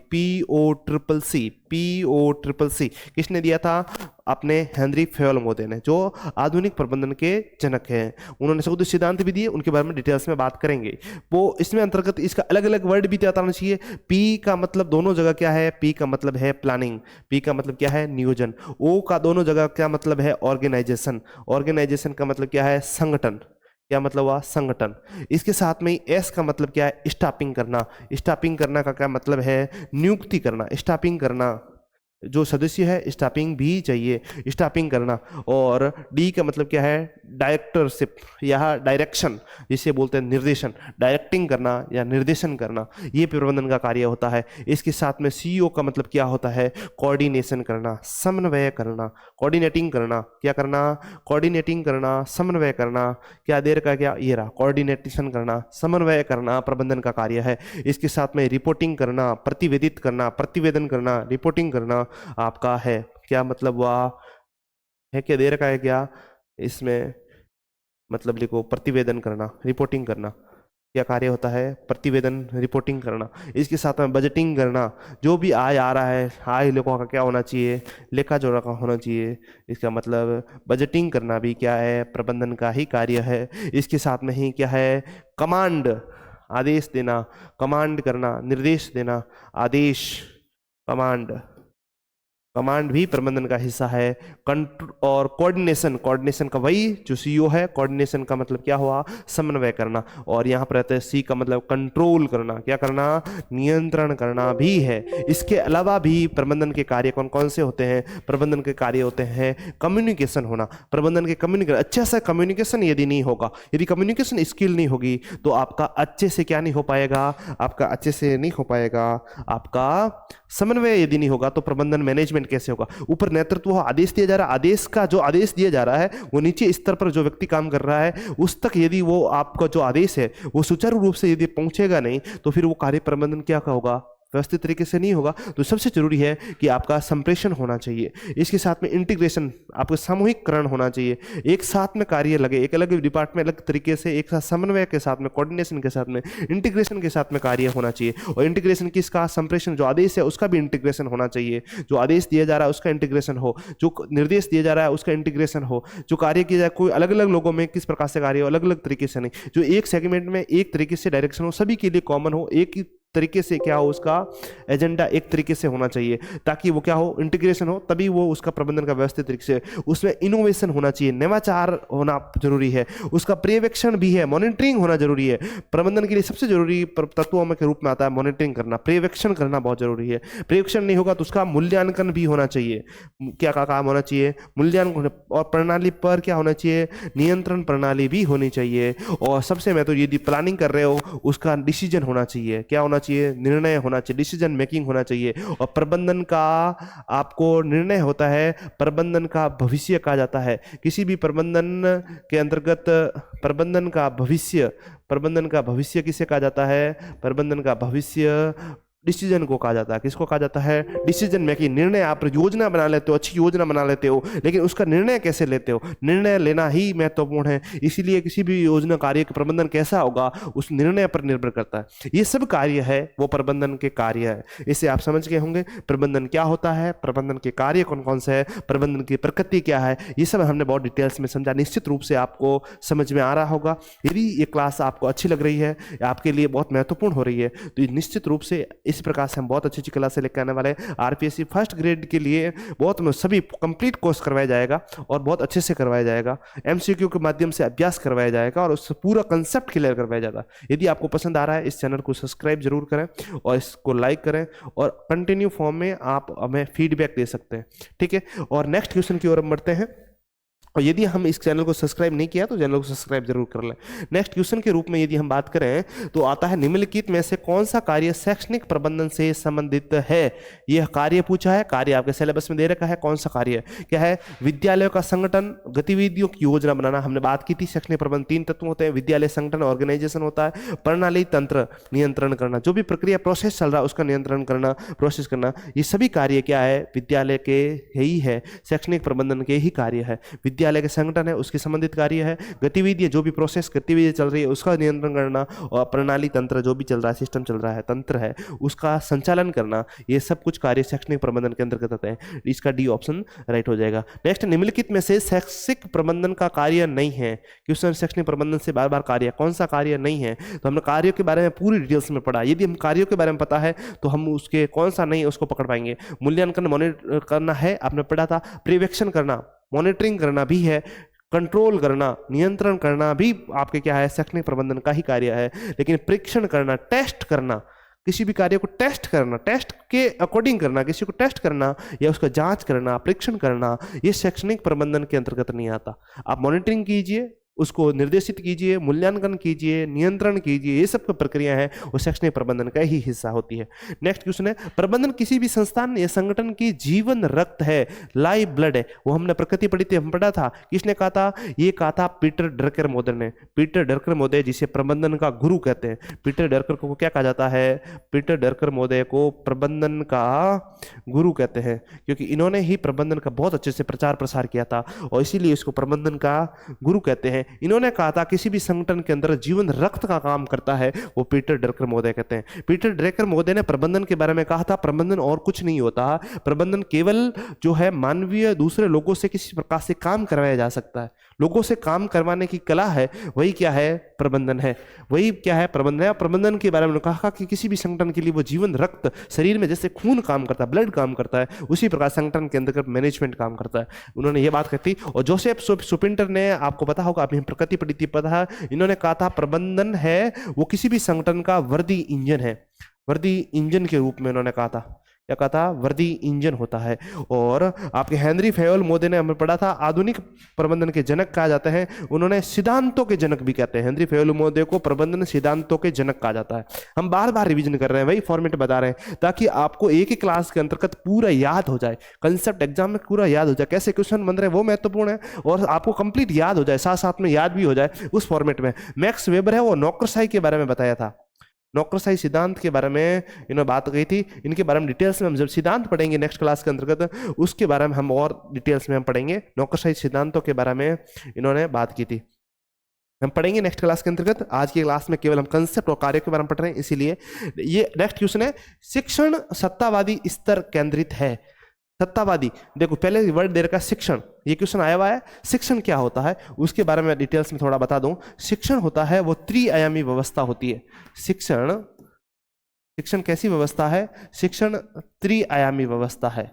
POCCC किसने दिया था, अपने हेनरी फेवल महोदय ने, जो आधुनिक प्रबंधन के जनक हैं। उन्होंने सौद सिद्धांत भी दिए, उनके बारे में डिटेल्स में बात करेंगे। वो इसमें अंतर्गत इसका अलग अलग वर्ड भी बताना चाहिए। पी का मतलब दोनों जगह क्या है, पी का मतलब है प्लानिंग, पी का मतलब क्या है, नियोजन। ओ का दोनों जगह क्या मतलब है, ऑर्गेनाइजेशन, ऑर्गेनाइजेशन का मतलब क्या है, संगठन। क्या मतलब हुआ, संगठन। इसके साथ में एस का मतलब क्या है, स्टाफिंग करना। स्टाफिंग करना का क्या मतलब है, नियुक्ति करना, स्टाफिंग करना। जो सदस्य है स्टाफिंग भी चाहिए, स्टाफिंग करना। और डी का मतलब क्या है, डायरेक्टरशिप या डायरेक्शन, जिसे बोलते हैं निर्देशन, डायरेक्टिंग करना या निर्देशन करना, ये प्रबंधन का कार्य होता है। इसके साथ में सीईओ का मतलब क्या होता है, कोऑर्डिनेशन करना, समन्वय करना, कोऑर्डिनेटिंग करना। क्या करना, कोऑर्डिनेटिंग करना, समन्वय करना। क्या देर का, क्या ये रहा, कोऑर्डिनेशन करना, समन्वय करना प्रबंधन का कार्य है। इसके साथ में रिपोर्टिंग करना, प्रतिवेदित करना, प्रतिवेदन करना, रिपोर्टिंग करना आपका है। क्या मतलब हुआ है, क्या दे रखा है, क्या इसमें मतलब लिखो, प्रतिवेदन करना, रिपोर्टिंग करना। क्या कार्य होता है, प्रतिवेदन, रिपोर्टिंग करना। इसके साथ में बजटिंग करना, जो भी आय आ रहा है, आय लोगों का क्या होना चाहिए, लेखा जोखा का होना चाहिए। इसका मतलब बजटिंग करना भी क्या है, प्रबंधन का ही कार्य है। इसके साथ में ही क्या है, कमांड, आदेश देना, कमांड करना, निर्देश देना, आदेश, कमांड, कमांड भी प्रबंधन का हिस्सा है। और कोऑर्डिनेशन, कोऑर्डिनेशन का वही जो सीईओ है, कोऑर्डिनेशन का मतलब क्या हुआ, समन्वय करना। और यहाँ पर रहता है सी का मतलब कंट्रोल करना, क्या करना, नियंत्रण करना भी है। इसके अलावा भी प्रबंधन के कार्य कौन कौन से होते हैं, प्रबंधन के कार्य होते हैं कम्युनिकेशन होना। प्रबंधन के कम्युनिकेशन, अच्छा सा कम्युनिकेशन यदि नहीं होगा, यदि कम्युनिकेशन स्किल नहीं होगी तो आपका अच्छे से क्या नहीं हो पाएगा, आपका अच्छे से नहीं हो पाएगा, आपका समन्वय यदि नहीं होगा तो प्रबंधन मैनेजमेंट कैसे होगा। ऊपर नेतृत्व आदेश दिया जा रहा है, आदेश का जो आदेश दिया जा रहा है वो नीचे स्तर पर जो व्यक्ति काम कर रहा है उस तक यदि वो आपका जो आदेश है वो सुचारू रूप से यदि पहुंचेगा नहीं तो फिर वो कार्य प्रबंधन क्या होगा, व्यवस्थित तरीके से नहीं होगा। तो सबसे जरूरी है कि आपका संप्रेषण होना चाहिए, इसके साथ में इंटीग्रेशन, आपका सामूहिककरण होना चाहिए, एक साथ में कार्य लगे, एक अलग डिपार्टमेंट अलग तरीके से एक साथ समन्वय के साथ में, कोऑर्डिनेशन के साथ में, इंटीग्रेशन के साथ में कार्य होना चाहिए। और इंटीग्रेशन किसका, संप्रेषण, जो आदेश है उसका भी इंटीग्रेशन होना चाहिए, जो आदेश दिया जा रहा है उसका इंटीग्रेशन हो, जो निर्देश दिया जा रहा है उसका इंटीग्रेशन हो, जो कार्य किया जाए कोई अलग अलग लोगों में किस प्रकार से कार्य हो, अलग अलग तरीके से नहीं, जो एक सेगमेंट में एक तरीके से डायरेक्शन हो, सभी के लिए कॉमन हो, एक ही तरीके से क्या हो, उसका एजेंडा एक तरीके से होना चाहिए, ताकि वो क्या हो, इंटीग्रेशन हो, तभी वो उसका प्रबंधन का व्यवस्थित तरीके से। उसमें इनोवेशन होना चाहिए, नवाचार होना जरूरी है, उसका पर्यवेक्षण भी है, मॉनिटरिंग होना जरूरी है। प्रबंधन के लिए सबसे जरूरी तत्वों में के रूप में आता है मॉनिटरिंग करना, पर्यवेक्षण करना बहुत जरूरी है। पर्यवेक्षण नहीं होगा तो उसका मूल्यांकन भी होना चाहिए, क्या का काम होना चाहिए, मूल्यांकन। और प्रणाली पर क्या होना चाहिए, नियंत्रण प्रणाली भी होनी चाहिए। और सबसे मैं तो यदि प्लानिंग कर रहे हो उसका डिसीजन होना चाहिए, क्या होना चाहिए, निर्णय होना चाहिए, डिसीजन मेकिंग होना चाहिए। और प्रबंधन का आपको निर्णय होता है, प्रबंधन का भविष्य कहा जाता है। किसी भी प्रबंधन के अंतर्गत प्रबंधन का भविष्य, प्रबंधन का भविष्य किसे कहा जाता है, प्रबंधन का भविष्य डिसीजन को कहा जाता है। किसको कहा जाता है, डिसीजन मेकिंग। निर्णय, आप योजना बना लेते हो, अच्छी योजना बना लेते हो, लेकिन उसका निर्णय कैसे लेते हो, निर्णय लेना ही महत्वपूर्ण है। इसीलिए किसी भी योजना कार्य का प्रबंधन कैसा होगा उस निर्णय पर निर्भर करता है। ये सब कार्य है वो प्रबंधन के कार्य है। इसे आप समझ गए होंगे, प्रबंधन क्या होता है, प्रबंधन के कार्य कौन कौन से है, प्रबंधन की प्रकृति क्या है, ये सब हमने बहुत डिटेल्स में समझा। निश्चित रूप से आपको समझ में आ रहा होगा। यदि ये क्लास आपको अच्छी लग रही है, आपके लिए बहुत महत्वपूर्ण हो रही है, तो निश्चित रूप से इस प्रकार से हम बहुत अच्छी अच्छी क्लासें लेकर आने वाले हैं। आरपीएससी फर्स्ट ग्रेड के लिए बहुत सभी कंप्लीट कोर्स करवाया जाएगा और बहुत अच्छे से करवाया जाएगा। एमसीक्यू के माध्यम से अभ्यास करवाया जाएगा और उससे पूरा कंसेप्ट क्लियर करवाया जाएगा। यदि आपको पसंद आ रहा है इस चैनल को सब्सक्राइब जरूर करें और इसको लाइक करें और कंटिन्यू फॉर्म में आप हमें फीडबैक दे सकते हैं, ठीक है। और नेक्स्ट क्वेश्चन की ओर हम बढ़ते हैं। और यदि हम इस चैनल को सब्सक्राइब नहीं किया तो चैनल को सब्सक्राइब जरूर कर लें। नेक्स्ट क्वेश्चन के रूप में यदि हम बात करें तो आता है, निम्नलिखित में से कौन सा कार्य शैक्षणिक प्रबंधन से संबंधित है। यह कार्य पूछा है, कार्य आपके सिलेबस में दे रखा है, कौन सा कार्य है, क्या है, विद्यालयों का संगठन, गतिविधियों की योजना बनाना। हमने बात की थी, शैक्षणिक प्रबंधन 3 तत्व होते हैं, विद्यालय संगठन ऑर्गेनाइजेशन होता है, प्रणाली तंत्र नियंत्रण करना, जो भी प्रक्रिया प्रोसेस चल रहा है उसका नियंत्रण करना, प्रोसेस करना। ये सभी कार्य क्या है, विद्यालय के ही है, शैक्षणिक प्रबंधन के ही कार्य है। विद्यालय के संगठन है उसके संबंधित कार्य है, गतिविधि जो भी प्रोसेस गतिविधि चल रही है उसका नियंत्रण करना, और प्रणाली तंत्र जो भी चल रहा है, सिस्टम चल रहा है, तंत्र है, उसका संचालन करना। ये सब कुछ कार्य शैक्षणिक प्रबंधन के अंतर्गत आते हैं। इसका डी ऑप्शन राइट हो जाएगा। नेक्स्ट, निम्नलिखित में से शैक्षिक प्रबंधन का कार्य नहीं है। क्वेश्चन, शैक्षणिक प्रबंधन से बार बार कार्य, कौन सा कार्य नहीं है। तो हमने कार्यों के बारे में पूरी डिटेल्स में पढ़ा। यदि हम कार्यों के बारे में पता है तो हम उसके कौन सा नहीं है उसको पकड़ पाएंगे। मूल्यांकन मॉनिटर करना है, आपने पढ़ा था। पर्यवेक्षण करना, मॉनिटरिंग करना भी है, कंट्रोल करना, नियंत्रण करना भी आपके क्या है, शैक्षणिक प्रबंधन का ही कार्य है। लेकिन परीक्षण करना, टेस्ट करना, किसी भी कार्य को टेस्ट करना, टेस्ट के अकॉर्डिंग करना, किसी को टेस्ट करना या उसका जांच करना, परीक्षण करना, ये शैक्षणिक प्रबंधन के अंतर्गत नहीं आता। आप मॉनिटरिंग कीजिए, उसको निर्देशित कीजिए, मूल्यांकन कीजिए, नियंत्रण कीजिए, ये सब प्रक्रिया है वो शैक्षणिक प्रबंधन का ही हिस्सा होती है। नेक्स्ट क्वेश्चन है, प्रबंधन किसी भी संस्थान या संगठन की जीवन रक्त है, लाइव ब्लड है। वो हमने प्रकृति पढ़ी थी, हम पढ़ा था। किसने कहा था, ये कहा था पीटर ड्रकर मोदर ने। पीटर ड्रकर मोदय जिसे प्रबंधन का गुरु कहते हैं। पीटर ड्रकर को क्या कहा जाता है, पीटर ड्रकर मोदय को प्रबंधन का गुरु कहते हैं, क्योंकि इन्होंने ही प्रबंधन का बहुत अच्छे से प्रचार प्रसार किया था और इसीलिए इसको प्रबंधन का गुरु कहते हैं। इन्होंने कहा था किसी भी संगठन के अंदर जीवन रक्त का काम करता है वो पीटर ड्रकर मोदय कहते हैं। पीटर ड्रकर मोदय ने प्रबंधन के बारे में कहा था, प्रबंधन और कुछ नहीं होता, प्रबंधन केवल जो है मानवीय दूसरे लोगों से किसी प्रकार से काम करवाया जा सकता है। लोगों से काम करवाने की कला है, वही क्या है, प्रबंधन है। वही क्या है, प्रबंधन है। प्रबंधन के बारे में कहा कि किसी भी संगठन के लिए वो जीवन रक्त, शरीर में जैसे खून काम करता है, ब्लड काम करता है, उसी प्रकार संगठन के अंतर्गत मैनेजमेंट काम करता है। उन्होंने ये बात कही थी। और जोसेफ सुपिंटर ने, आपको पता होगा, अभी प्रकृति पढ़ी थी, पता है, इन्होंने कहा था प्रबंधन है वो किसी भी संगठन का वर्दी इंजन है। वर्दी इंजन के रूप में उन्होंने कहा था। क्या कहा था, वर्दी इंजन होता है। और आपके हेनरी फेयोल मोदे ने हमें पढ़ा था, आधुनिक प्रबंधन के जनक कहा जाते हैं। उन्होंने सिद्धांतों के जनक भी कहते हैं। हेनरी फेयोल मोदे को प्रबंधन सिद्धांतों के जनक कहा जाता है। हम बार बार रिवीजन कर रहे हैं, वही फॉर्मेट बता रहे हैं, ताकि आपको एक ही क्लास के अंतर्गत पूरा याद हो जाए, कंसेप्ट एग्जाम में पूरा याद हो जाए, कैसे क्वेश्चन बन रहे हैं वो महत्वपूर्ण है, और आपको कंप्लीट याद हो जाए, साथ साथ में याद भी हो जाए उस फॉर्मेट में। मैक्स वेबर है, वो नौकरशाही के बारे में बताया था। नौकरशाही सिद्धांत के बारे में इन्होंने बात कही थी। इनके बारे में डिटेल्स में हम जब सिद्धांत पढ़ेंगे नेक्स्ट क्लास के अंतर्गत, उसके बारे में हम और डिटेल्स में हम पढ़ेंगे। नौकरशाही सिद्धांतों के बारे में इन्होंने बात की थी, हम पढ़ेंगे नेक्स्ट क्लास के अंतर्गत। आज की क्लास में केवल हम कंसेप्ट और कार्यों के बारे में पढ़ रहे हैं, इसीलिए ये नेक्स्ट क्वेश्चन है, शिक्षण सत्तावादी स्तर केंद्रित है। सत्तावादी, देखो पहले वर्ड दे रखा है शिक्षण, ये क्वेश्चन आया हुआ है। शिक्षण क्या होता है उसके बारे में डिटेल्स में थोड़ा बता दूं। शिक्षण होता है वो त्रिआयामी व्यवस्था होती है। शिक्षण कैसी व्यवस्था है, शिक्षण त्रिआयामी व्यवस्था है।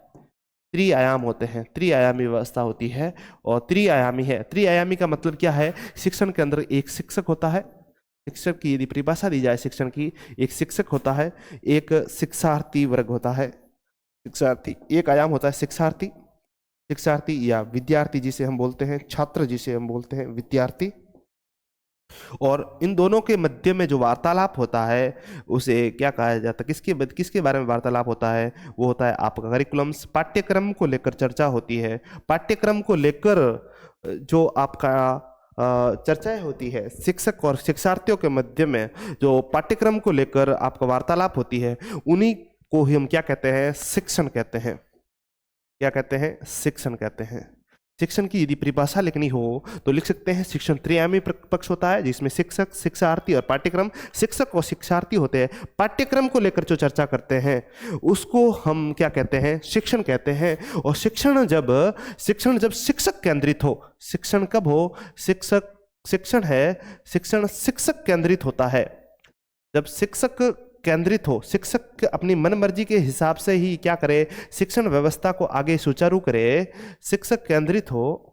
त्रिआयाम होते हैं, त्रिआयामी व्यवस्था होती है और त्रिआयामी है। त्रिआयामी का मतलब क्या है, शिक्षण के अंदर एक शिक्षक होता है। शिक्षक की यदि परिभाषा दी जाए शिक्षण की, एक शिक्षक होता है, एक शिक्षार्थी वर्ग होता है। शिक्षार्थी एक आयाम होता है, शिक्षार्थी, शिक्षार्थी या विद्यार्थी जिसे हम बोलते हैं, छात्र जिसे हम बोलते हैं विद्यार्थी। और इन दोनों के मध्य में जो वार्तालाप होता है उसे क्या कहा जाता है, किसके बारे में वार्तालाप होता है, वो होता है आपका करिकुलम्स। पाठ्यक्रम को लेकर चर्चा होती है। पाठ्यक्रम को लेकर जो आपका चर्चाएं होती है, शिक्षक और शिक्षार्थियों के मध्य में जो पाठ्यक्रम को लेकर आपका वार्तालाप होती है, उन्हीं को ही हम क्या कहते हैं, शिक्षण कहते हैं। क्या कहते हैं, शिक्षण कहते हैं। शिक्षण की यदि परिभाषा लिखनी हो तो लिख सकते हैं, शिक्षण त्रिआयामी पक्ष होता है जिसमें शिक्षक, शिक्षार्थी और पाठ्यक्रम। शिक्षक और शिक्षार्थी होते हैं, पाठ्यक्रम को लेकर जो चर्चा करते हैं उसको हम क्या कहते हैं, शिक्षण कहते हैं। और शिक्षण जब शिक्षक केंद्रित हो, शिक्षण कब हो, शिक्षण शिक्षक केंद्रित होता है जब शिक्षक केंद्रित हो। शिक्षक अपनी मन मर्जी के हिसाब से ही क्या करे, शिक्षण व्यवस्था को आगे सुचारू करे। शिक्षक केंद्रित हो,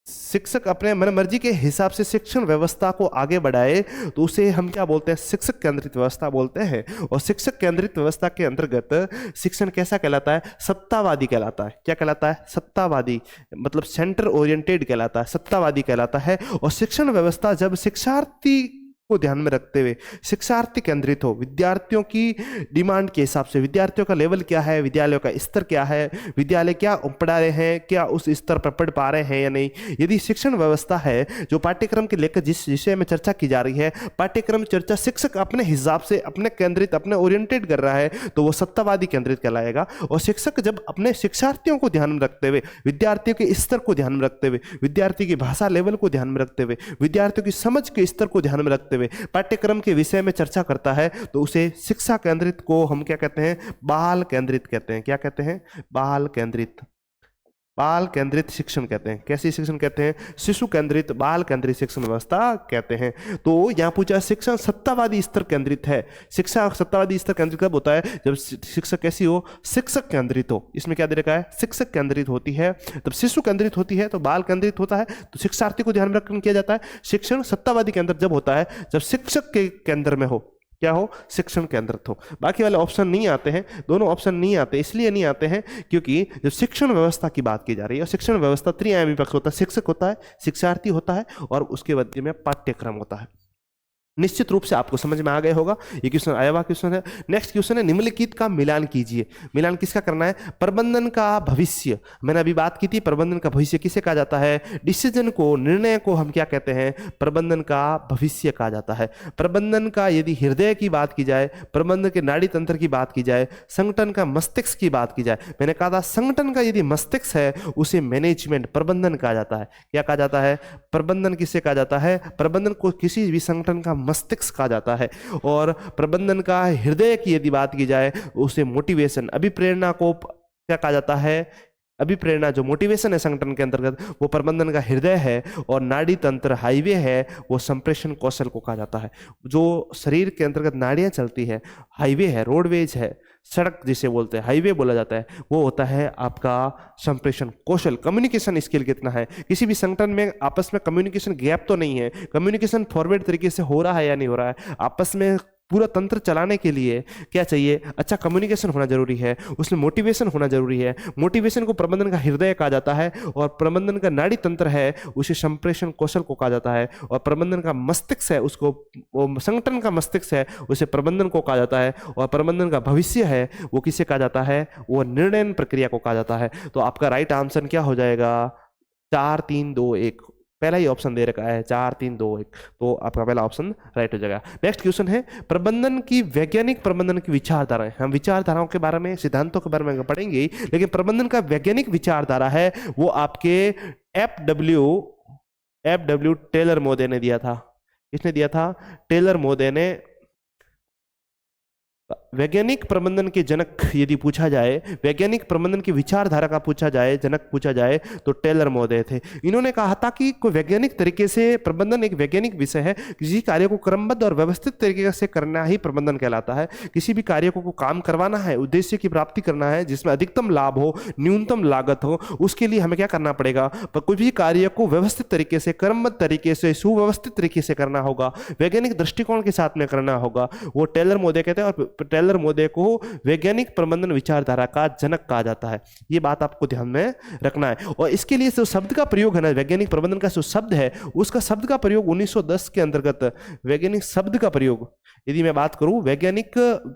शिक्षक अपने मन मर्जी के हिसाब से शिक्षण व्यवस्था को आगे बढ़ाए तो उसे हम क्या बोलते हैं, शिक्षक केंद्रित व्यवस्था बोलते हैं। और शिक्षक केंद्रित व्यवस्था के अंतर्गत शिक्षण कैसा कहलाता है, सत्तावादी कहलाता है। क्या कहलाता है, सत्तावादी, मतलब सेंटर ओरिएंटेड कहलाता है, सत्तावादी कहलाता है। और शिक्षण व्यवस्था जब शिक्षार्थी को ध्यान में रखते हुए शिक्षार्थी केंद्रित हो, विद्यार्थियों की डिमांड के हिसाब से, विद्यार्थियों का लेवल क्या है, विद्यालयों का स्तर क्या है, विद्यालय क्या पढ़ा रहे हैं, क्या उस स्तर पर पढ़ पा रहे हैं या नहीं। यदि शिक्षण व्यवस्था है जो पाठ्यक्रम के लेकर जिस विषय में चर्चा की जा रही है, पाठ्यक्रम चर्चा शिक्षक अपने हिसाब से अपने केंद्रित, अपने ओरिएंटेड कर रहा है तो वो सत्तावादी केंद्रित कहलाएगा। और शिक्षक जब अपने शिक्षार्थियों को ध्यान में रखते हुए, विद्यार्थियों के स्तर को ध्यान में रखते हुए, विद्यार्थी की भाषा लेवल को ध्यान में रखते हुए, विद्यार्थियों की समझ के स्तर को ध्यान में रखते हुए पाठ्यक्रम के विषय में चर्चा करता है तो उसे शिक्षा केंद्रित को हम क्या कहते हैं, बाल केंद्रित कहते हैं। क्या कहते हैं, बाल केंद्रित शिक्षण कहते हैं। कैसी शिक्षण कहते हैं, शिशु केंद्रित, बाल केंद्रित शिक्षण व्यवस्था कहते हैं। तो यहां पूछा शिक्षण सत्तावादी स्तर केंद्रित है। शिक्षा सत्तावादी स्तर केंद्रित कब होता है, जब शिक्षा कैसी हो, शिक्षक केंद्रित हो। इसमें क्या दे रखा है, शिक्षक केंद्रित होती है। तब शिशु केंद्रित होती है तो बाल केंद्रित होता है, तो शिक्षार्थी को ध्यान में रखकर किया जाता है। शिक्षण सत्तावादी केंद्र जब होता है जब शिक्षक के केंद्र में हो, क्या हो, शिक्षण केंद्रित हो। बाकी वाले ऑप्शन नहीं आते हैं, दोनों ऑप्शन नहीं आते, इसलिए नहीं आते हैं क्योंकि जब शिक्षण व्यवस्था की बात की जा रही है, शिक्षण व्यवस्था त्रिआयामी पक्ष होता है, शिक्षक होता है, शिक्षार्थी होता है और उसके मध्य में पाठ्यक्रम होता है। निश्चित रूप से आपको समझ में आ गया होगा, ये क्वेश्चन आया हुआ क्वेश्चन है। नेक्स्ट क्वेश्चन है, निम्नलिखित का मिलान कीजिए। मिलान किसका करना है, प्रबंधन का भविष्य। मैंने अभी बात की थी, प्रबंधन का भविष्य किसे कहा जाता है, डिसीजन को, निर्णय को हम क्या कहते हैं, प्रबंधन का भविष्य कहा जाता है। प्रबंधन का यदि हृदय की बात की जाए, प्रबंधन के नाड़ी तंत्र की बात की जाए, संगठन का मस्तिष्क की बात की जाए, मैंने कहा था संगठन का यदि मस्तिष्क है उसे मैनेजमेंट, प्रबंधन कहा जाता है। क्या कहा जाता है, प्रबंधन किसे कहा जाता है, प्रबंधन को किसी भी संगठन का मस्तिष्क कहा जाता है। और प्रबंधन का हृदय की यदि बात की जाए उसे मोटिवेशन, अभिप्रेरणा को क्या कहा जाता है, अभिप्रेरणा जो मोटिवेशन है संगठन के अंतर्गत, वो प्रबंधन का हृदय है, और नाड़ी तंत्र हाईवे है, वो संप्रेषण कौशल को कहा जाता है। जो शरीर के अंतर्गत नाड़ियां चलती है, हाईवे है, रोडवेज है, सड़क जिसे बोलते हैं हाईवे बोला जाता है, वो होता है आपका संप्रेषण कौशल। कम्युनिकेशन स्किल कितना है, किसी भी संगठन में आपस में कम्युनिकेशन गैप तो नहीं है, कम्युनिकेशन फॉरवर्ड तरीके से हो रहा है या नहीं हो रहा है, आपस में पूरा तंत्र चलाने के लिए क्या चाहिए, अच्छा कम्युनिकेशन होना जरूरी है, उसमें मोटिवेशन होना जरूरी है। मोटिवेशन को प्रबंधन का हृदय कहा जाता है, और प्रबंधन का नाड़ी तंत्र है उसे संप्रेषण कौशल को कहा जाता है, और प्रबंधन का मस्तिष्क है उसको, वो संगठन का मस्तिष्क है उसे प्रबंधन को कहा जाता है, और प्रबंधन का भविष्य है वो किसे कहा जाता है, वो निर्णय प्रक्रिया को कहा जाता है। तो आपका राइट आंसर क्या हो जाएगा, 4 3 2 1, पहला ही ऑप्शन दे रखा है 4 3 2 1, तो आपका पहला ऑप्शन राइट हो जाएगा। नेक्स्ट क्वेश्चन है, प्रबंधन की वैज्ञानिक प्रबंधन की विचारधाराएं। हम विचारधाराओं के बारे में, सिद्धांतों के बारे में पढ़ेंगे ही, लेकिन प्रबंधन का वैज्ञानिक विचारधारा है वो आपके एफ डब्ल्यू टेलर महोदय ने दिया था। किसने दिया था, टेलर महोदय ने। वैज्ञानिक प्रबंधन के जनक यदि पूछा जाए, वैज्ञानिक प्रबंधन की विचारधारा का पूछा जाए, जनक पूछा जाए, तो टेलर महोदय थे। इन्होंने कहा था कि कोई वैज्ञानिक तरीके से, प्रबंधन एक वैज्ञानिक विषय है, किसी कार्य को क्रमबद्ध और व्यवस्थित तरीके से करना ही प्रबंधन कहलाता है। किसी भी कार्य को काम करवाना है, उद्देश्य की प्राप्ति करना है जिसमें अधिकतम लाभ हो, न्यूनतम लागत हो, उसके लिए हमें क्या करना पड़ेगा, पर कोई भी कार्य को व्यवस्थित तरीके से, क्रमबद्ध तरीके से, सुव्यवस्थित तरीके से करना होगा, वैज्ञानिक दृष्टिकोण के साथ में करना होगा, वो टेलर महोदय कहते हैं। और टेलर महोदय को वैज्ञानिक प्रबंधन विचारधारा का जनक कहा जाता है। ये बात आपको ध्यान में रखना है। और इसके लिए जो शब्द का प्रयोग है ना, वैज्ञानिक प्रबंधन का जो शब्द है, उसका शब्द का प्रयोग 1910 के अंतर्गत, वैज्ञानिक शब्द का प्रयोग यदि मैं बात करूं, वैज्ञानिक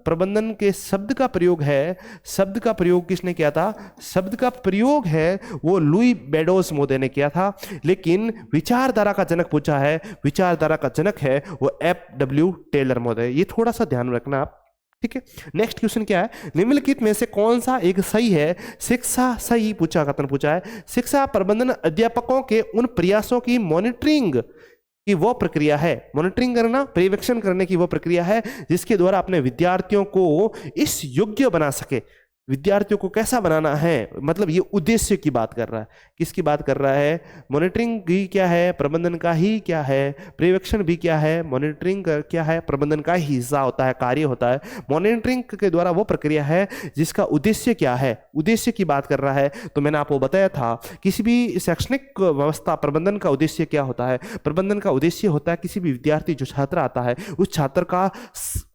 प्रबंधन के शब्द का प्रयोग है, शब्द का प्रयोग किसने किया था, शब्द का प्रयोग है वो लुई बेडोस महोदय ने किया था। लेकिन विचारधारा का जनक पूछा है, विचारधारा का जनक है वो एफ.डब्ल्यू. टेलर महोदय। ये थोड़ा सा ध्यान रखना आप, ठीक है। नेक्स्ट क्वेश्चन क्या है, निम्नलिखित में से कौन सा एक सही है, शिक्षा सही पूछा, कथन पूछा है, शिक्षा प्रबंधन अध्यापकों के उन प्रयासों की मॉनिटरिंग की वो प्रक्रिया है, मॉनिटरिंग करना, पर्यवेक्षण करने की वो प्रक्रिया है जिसके द्वारा अपने विद्यार्थियों को इस योग्य बना सके। विद्यार्थियों को कैसा बनाना है, मतलब ये उद्देश्य की बात कर रहा है। किसकी बात कर रहा है, मॉनिटरिंग भी क्या है, प्रबंधन का ही क्या है, पर्यवेक्षण भी क्या है, मॉनिटरिंग क्या है, प्रबंधन का ही हिस्सा होता है, कार्य होता है। मॉनिटरिंग के द्वारा वो प्रक्रिया है जिसका उद्देश्य क्या है, उद्देश्य की बात कर रहा है। तो मैंने आपको बताया था, किसी भी शैक्षणिक व्यवस्था, प्रबंधन का उद्देश्य क्या होता है, प्रबंधन का उद्देश्य होता है किसी भी विद्यार्थी, जो छात्र आता है, उस छात्र का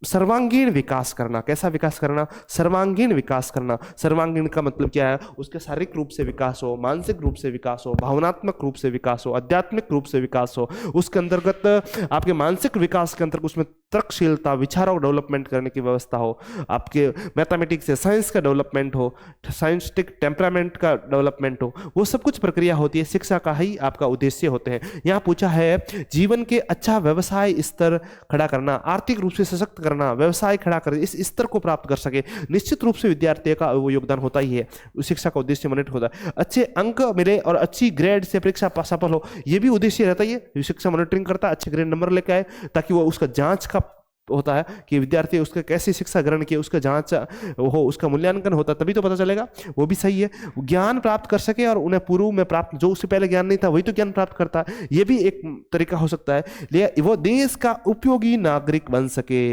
सर्वांगीण विकास करना। कैसा विकास करना, सर्वांगीण विकास करना। सर्वांगीण का मतलब क्या है, उसके शारीरिक रूप से विकास हो, मानसिक रूप से विकास हो, भावनात्मक रूप से विकास हो, आध्यात्मिक रूप से विकास हो। उसके अंतर्गत आपके मानसिक विकास के अंतर्गत उसमें तर्कशीलता, विचारों डेवलपमेंट करने की व्यवस्था हो, आपके मैथमेटिक्स से साइंस का डेवलपमेंट हो, साइंटिफिक टेम्परामेंट का डेवलपमेंट हो, वो सब कुछ प्रक्रिया होती है, शिक्षा का ही आपका उद्देश्य होते हैं। यहाँ पूछा है जीवन के अच्छा व्यवसाय स्तर खड़ा करना, आर्थिक रूप से सशक्त करना, व्यवसाय खड़ा कर इस स्तर को प्राप्त कर सके। निश्चित रूप से विद्यार्थी का वो योगदान होता ही है, शिक्षा का उद्देश्य मॉनिटर होता है। अच्छे अंक मिले और अच्छी ग्रेड से परीक्षा सफल हो, ये भी उद्देश्य रहता है। शिक्षा मॉनिटरिंग करता है, अच्छे ग्रेड नंबर लेकर आए, ताकि वो उसका जांच का होता है कि विद्यार्थी उसका कैसे शिक्षा ग्रहण किया, उसका जांच हो, उसका मूल्यांकन होता है, तभी तो पता चलेगा। वो भी सही है, ज्ञान प्राप्त कर सके और उन्हें पूर्व में प्राप्त, जो उससे पहले ज्ञान नहीं था वही तो ज्ञान प्राप्त करता है, ये भी एक तरीका हो सकता है। लेकिन वो देश का उपयोगी नागरिक बन सके,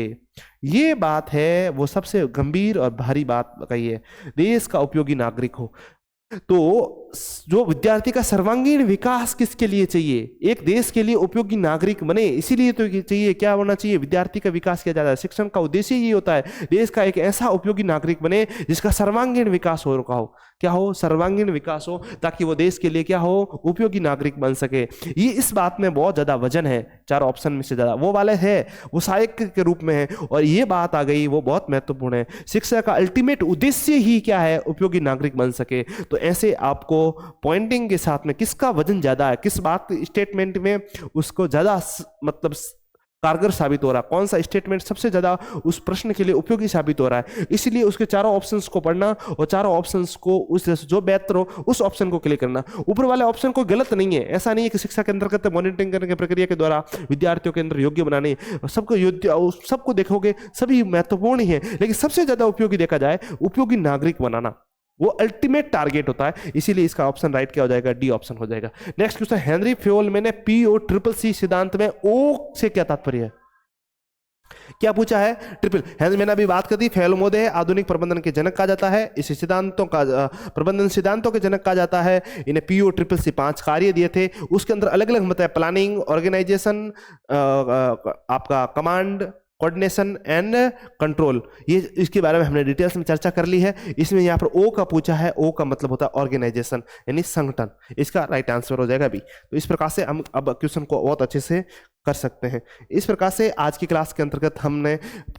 ये बात है वो सबसे गंभीर और भारी बात कही है, देश का उपयोगी नागरिक हो। तो जो विद्यार्थी का सर्वांगीण विकास किसके लिए चाहिए, एक देश के लिए उपयोगी नागरिक बने, इसीलिए तो चाहिए, क्या होना चाहिए, विद्यार्थी का विकास किया जाता है। शिक्षण का उद्देश्य ये होता है, देश का एक ऐसा उपयोगी नागरिक बने जिसका सर्वांगीण विकास हो रखा हो, क्या हो, सर्वांगीण विकास हो, ताकि वो देश के लिए क्या हो, उपयोगी नागरिक बन सके। ये इस बात में बहुत ज्यादा वजन है, चार ऑप्शन में से ज्यादा वो वाले है, वो सहायक के रूप में है, और ये बात आ गई वो बहुत महत्वपूर्ण है। शिक्षा का अल्टीमेट उद्देश्य ही क्या है, उपयोगी नागरिक बन सके। तो ऐसे आपको पॉइंटिंग के साथ में किसका वजन ज्यादा है, किस बात स्टेटमेंट में उसको ज्यादा मतलब कारगर साबित हो रहा है, कौन सा स्टेटमेंट सबसे ज्यादा उस प्रश्न के लिए उपयोगी साबित हो रहा है, इसलिए उसके चारों ऑप्शंस को पढ़ना और चारों ऑप्शंस को उस जो बेहतर हो उस ऑप्शन को क्लिक करना। ऊपर वाले ऑप्शन को गलत नहीं है, ऐसा नहीं है कि शिक्षा के अंतर्गत मॉनिटरिंग करने की प्रक्रिया के द्वारा विद्यार्थियों के अंदर योग्य बनाने, सबको देखोगे सभी महत्वपूर्ण ही है, लेकिन सबसे ज्यादा उपयोगी देखा जाए उपयोगी नागरिक बनाना, वो अल्टीमेट टारगेट होता है, इसीलिए इसका ऑप्शन राइट क्या हो जाएगा, डी ऑप्शन हो जाएगा। नेक्स्ट क्वेश्चन, हेनरी फ्योलमैन ने POCCC सिद्धांत में ओ से क्या तात्पर्य है? क्या पूछा है? ट्रिपल। मैंने अभी बात कर दी, फेलोमोदे आधुनिक प्रबंधन के जनक कहा जाता है, इस सिद्धांतों का प्रबंधन सिद्धांतों के जनक कहा जाता है। इन्हें POCCC 5 कार्य दिए थे, उसके अंदर अलग अलग मतलब प्लानिंग, ऑर्गेनाइजेशन, आपका कमांड, कोऑर्डिनेशन एंड कंट्रोल, ये इसके बारे में हमने डिटेल्स में चर्चा कर ली है। इसमें यहाँ पर ओ का पूछा है, ओ का मतलब होता है ऑर्गेनाइजेशन यानी संगठन, इसका राइट आंसर हो जाएगा बी। तो इस प्रकार से हम अब क्वेश्चन को बहुत अच्छे से कर सकते हैं। इस प्रकार से आज की क्लास के अंतर्गत हमने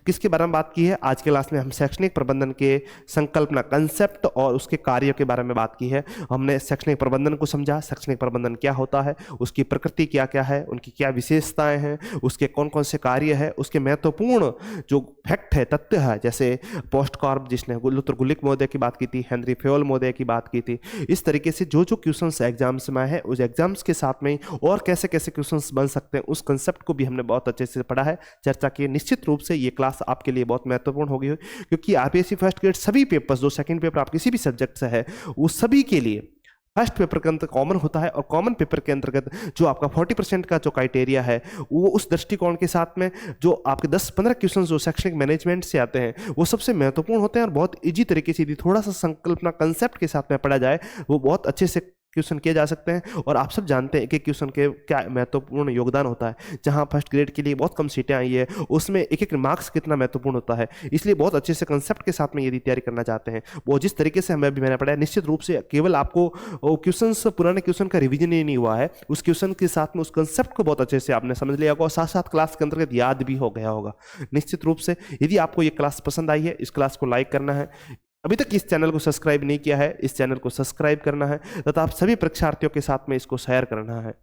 किसके बारे में बात की है? आज की क्लास में हम शैक्षणिक प्रबंधन के संकल्पना, कंसेप्ट और उसके कार्यों के बारे में बात की है। हमने शैक्षणिक प्रबंधन को समझा, शैक्षणिक प्रबंधन क्या होता है, उसकी प्रकृति क्या क्या है, उनकी क्या विशेषताएं हैं, उसके कौन कौन से कार्य है, उसके महत्वपूर्ण जो फैक्ट है, तथ्य है, जैसे पोस्टकॉर्प जिसने लुथर गुलिक महोदय की बात की थी, हेनरी फ्योल महोदय की बात की थी। इस तरीके से जो जो क्वेश्चंस एग्जाम्स में आए हैं, उस एग्जाम्स के साथ में और कैसे कैसे क्वेश्चंस बन सकते हैं, उस कंसेप्ट को भी हमने बहुत अच्छे से पढ़ा है, चर्चा की। निश्चित रूप से ये क्लास आपके लिए बहुत महत्वपूर्ण होगी, क्योंकि RPSC फर्स्ट ग्रेड सभी पेपर्स, जो सेकंड पेपर आप किसी भी सब्जेक्ट से है, वो सभी के लिए फर्स्ट पेपर के अंदर कॉमन होता है, और कॉमन पेपर के अंतर्गत जो आपका 40% का जो क्राइटेरिया है, वो उस दृष्टिकोण के साथ में जो आपके 10-15 क्वेश्चन जो शैक्षणिक मैनेजमेंट से आते हैं, वो सबसे महत्वपूर्ण होते हैं और बहुत इजी तरीके से, यदि थोड़ा सा संकल्पना कंसेप्ट के साथ में पढ़ा जाए, वो बहुत अच्छे से क्वेश्चन किए जा सकते हैं। और आप सब जानते हैं कि क्वेश्चन के क्या महत्वपूर्ण योगदान होता है। जहां फर्स्ट ग्रेड के लिए बहुत कम सीटें आई है, उसमें एक एक मार्क्स कितना महत्वपूर्ण होता है। इसलिए बहुत अच्छे से कंसेप्ट के साथ में यदि तैयारी करना चाहते हैं, वो जिस तरीके से हमें अभी मैंने पढ़ा है, निश्चित रूप से केवल आपको क्वेश्चन, पुराने क्वेश्चन का रिविजन ही नहीं हुआ है, उस क्वेश्चन के साथ में उस कंसेप्ट को बहुत अच्छे से आपने समझ लिया होगा और साथ साथ क्लास के अंतर्गत याद भी हो गया होगा। निश्चित रूप से यदि आपको ये क्लास पसंद आई है, इस क्लास को लाइक करना है, अभी तक इस चैनल को सब्सक्राइब नहीं किया है, इस चैनल को सब्सक्राइब करना है तथा आप सभी परीक्षार्थियों के साथ में इसको शेयर करना है।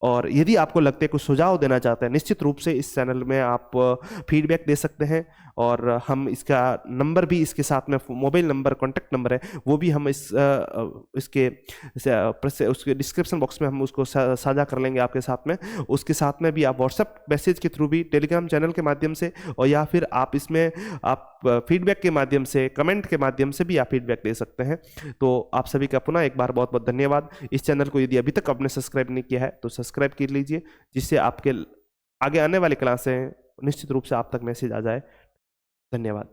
और यदि आपको लगता है कुछ सुझाव देना चाहते हैं, निश्चित रूप से इस चैनल में आप फीडबैक दे सकते हैं, और हम इसका नंबर भी इसके साथ में, मोबाइल नंबर, कॉन्टैक्ट नंबर है, वो भी हम उसके डिस्क्रिप्शन बॉक्स में हम उसको साझा कर लेंगे आपके साथ में। उसके साथ में भी आप व्हाट्सएप मैसेज के थ्रू भी, टेलीग्राम चैनल के माध्यम से, और या फिर आप इसमें आप फीडबैक के माध्यम से, कमेंट के माध्यम से भी आप फीडबैक दे सकते हैं। तो आप सभी का पुनः एक बार बहुत बहुत धन्यवाद। इस चैनल को यदि अभी तक आपने सब्सक्राइब नहीं किया है तो सब्सक्राइब कर लीजिए, जिससे आपके आगे आने वाली क्लासें निश्चित रूप से आप तक मैसेज आ जाए। धन्यवाद।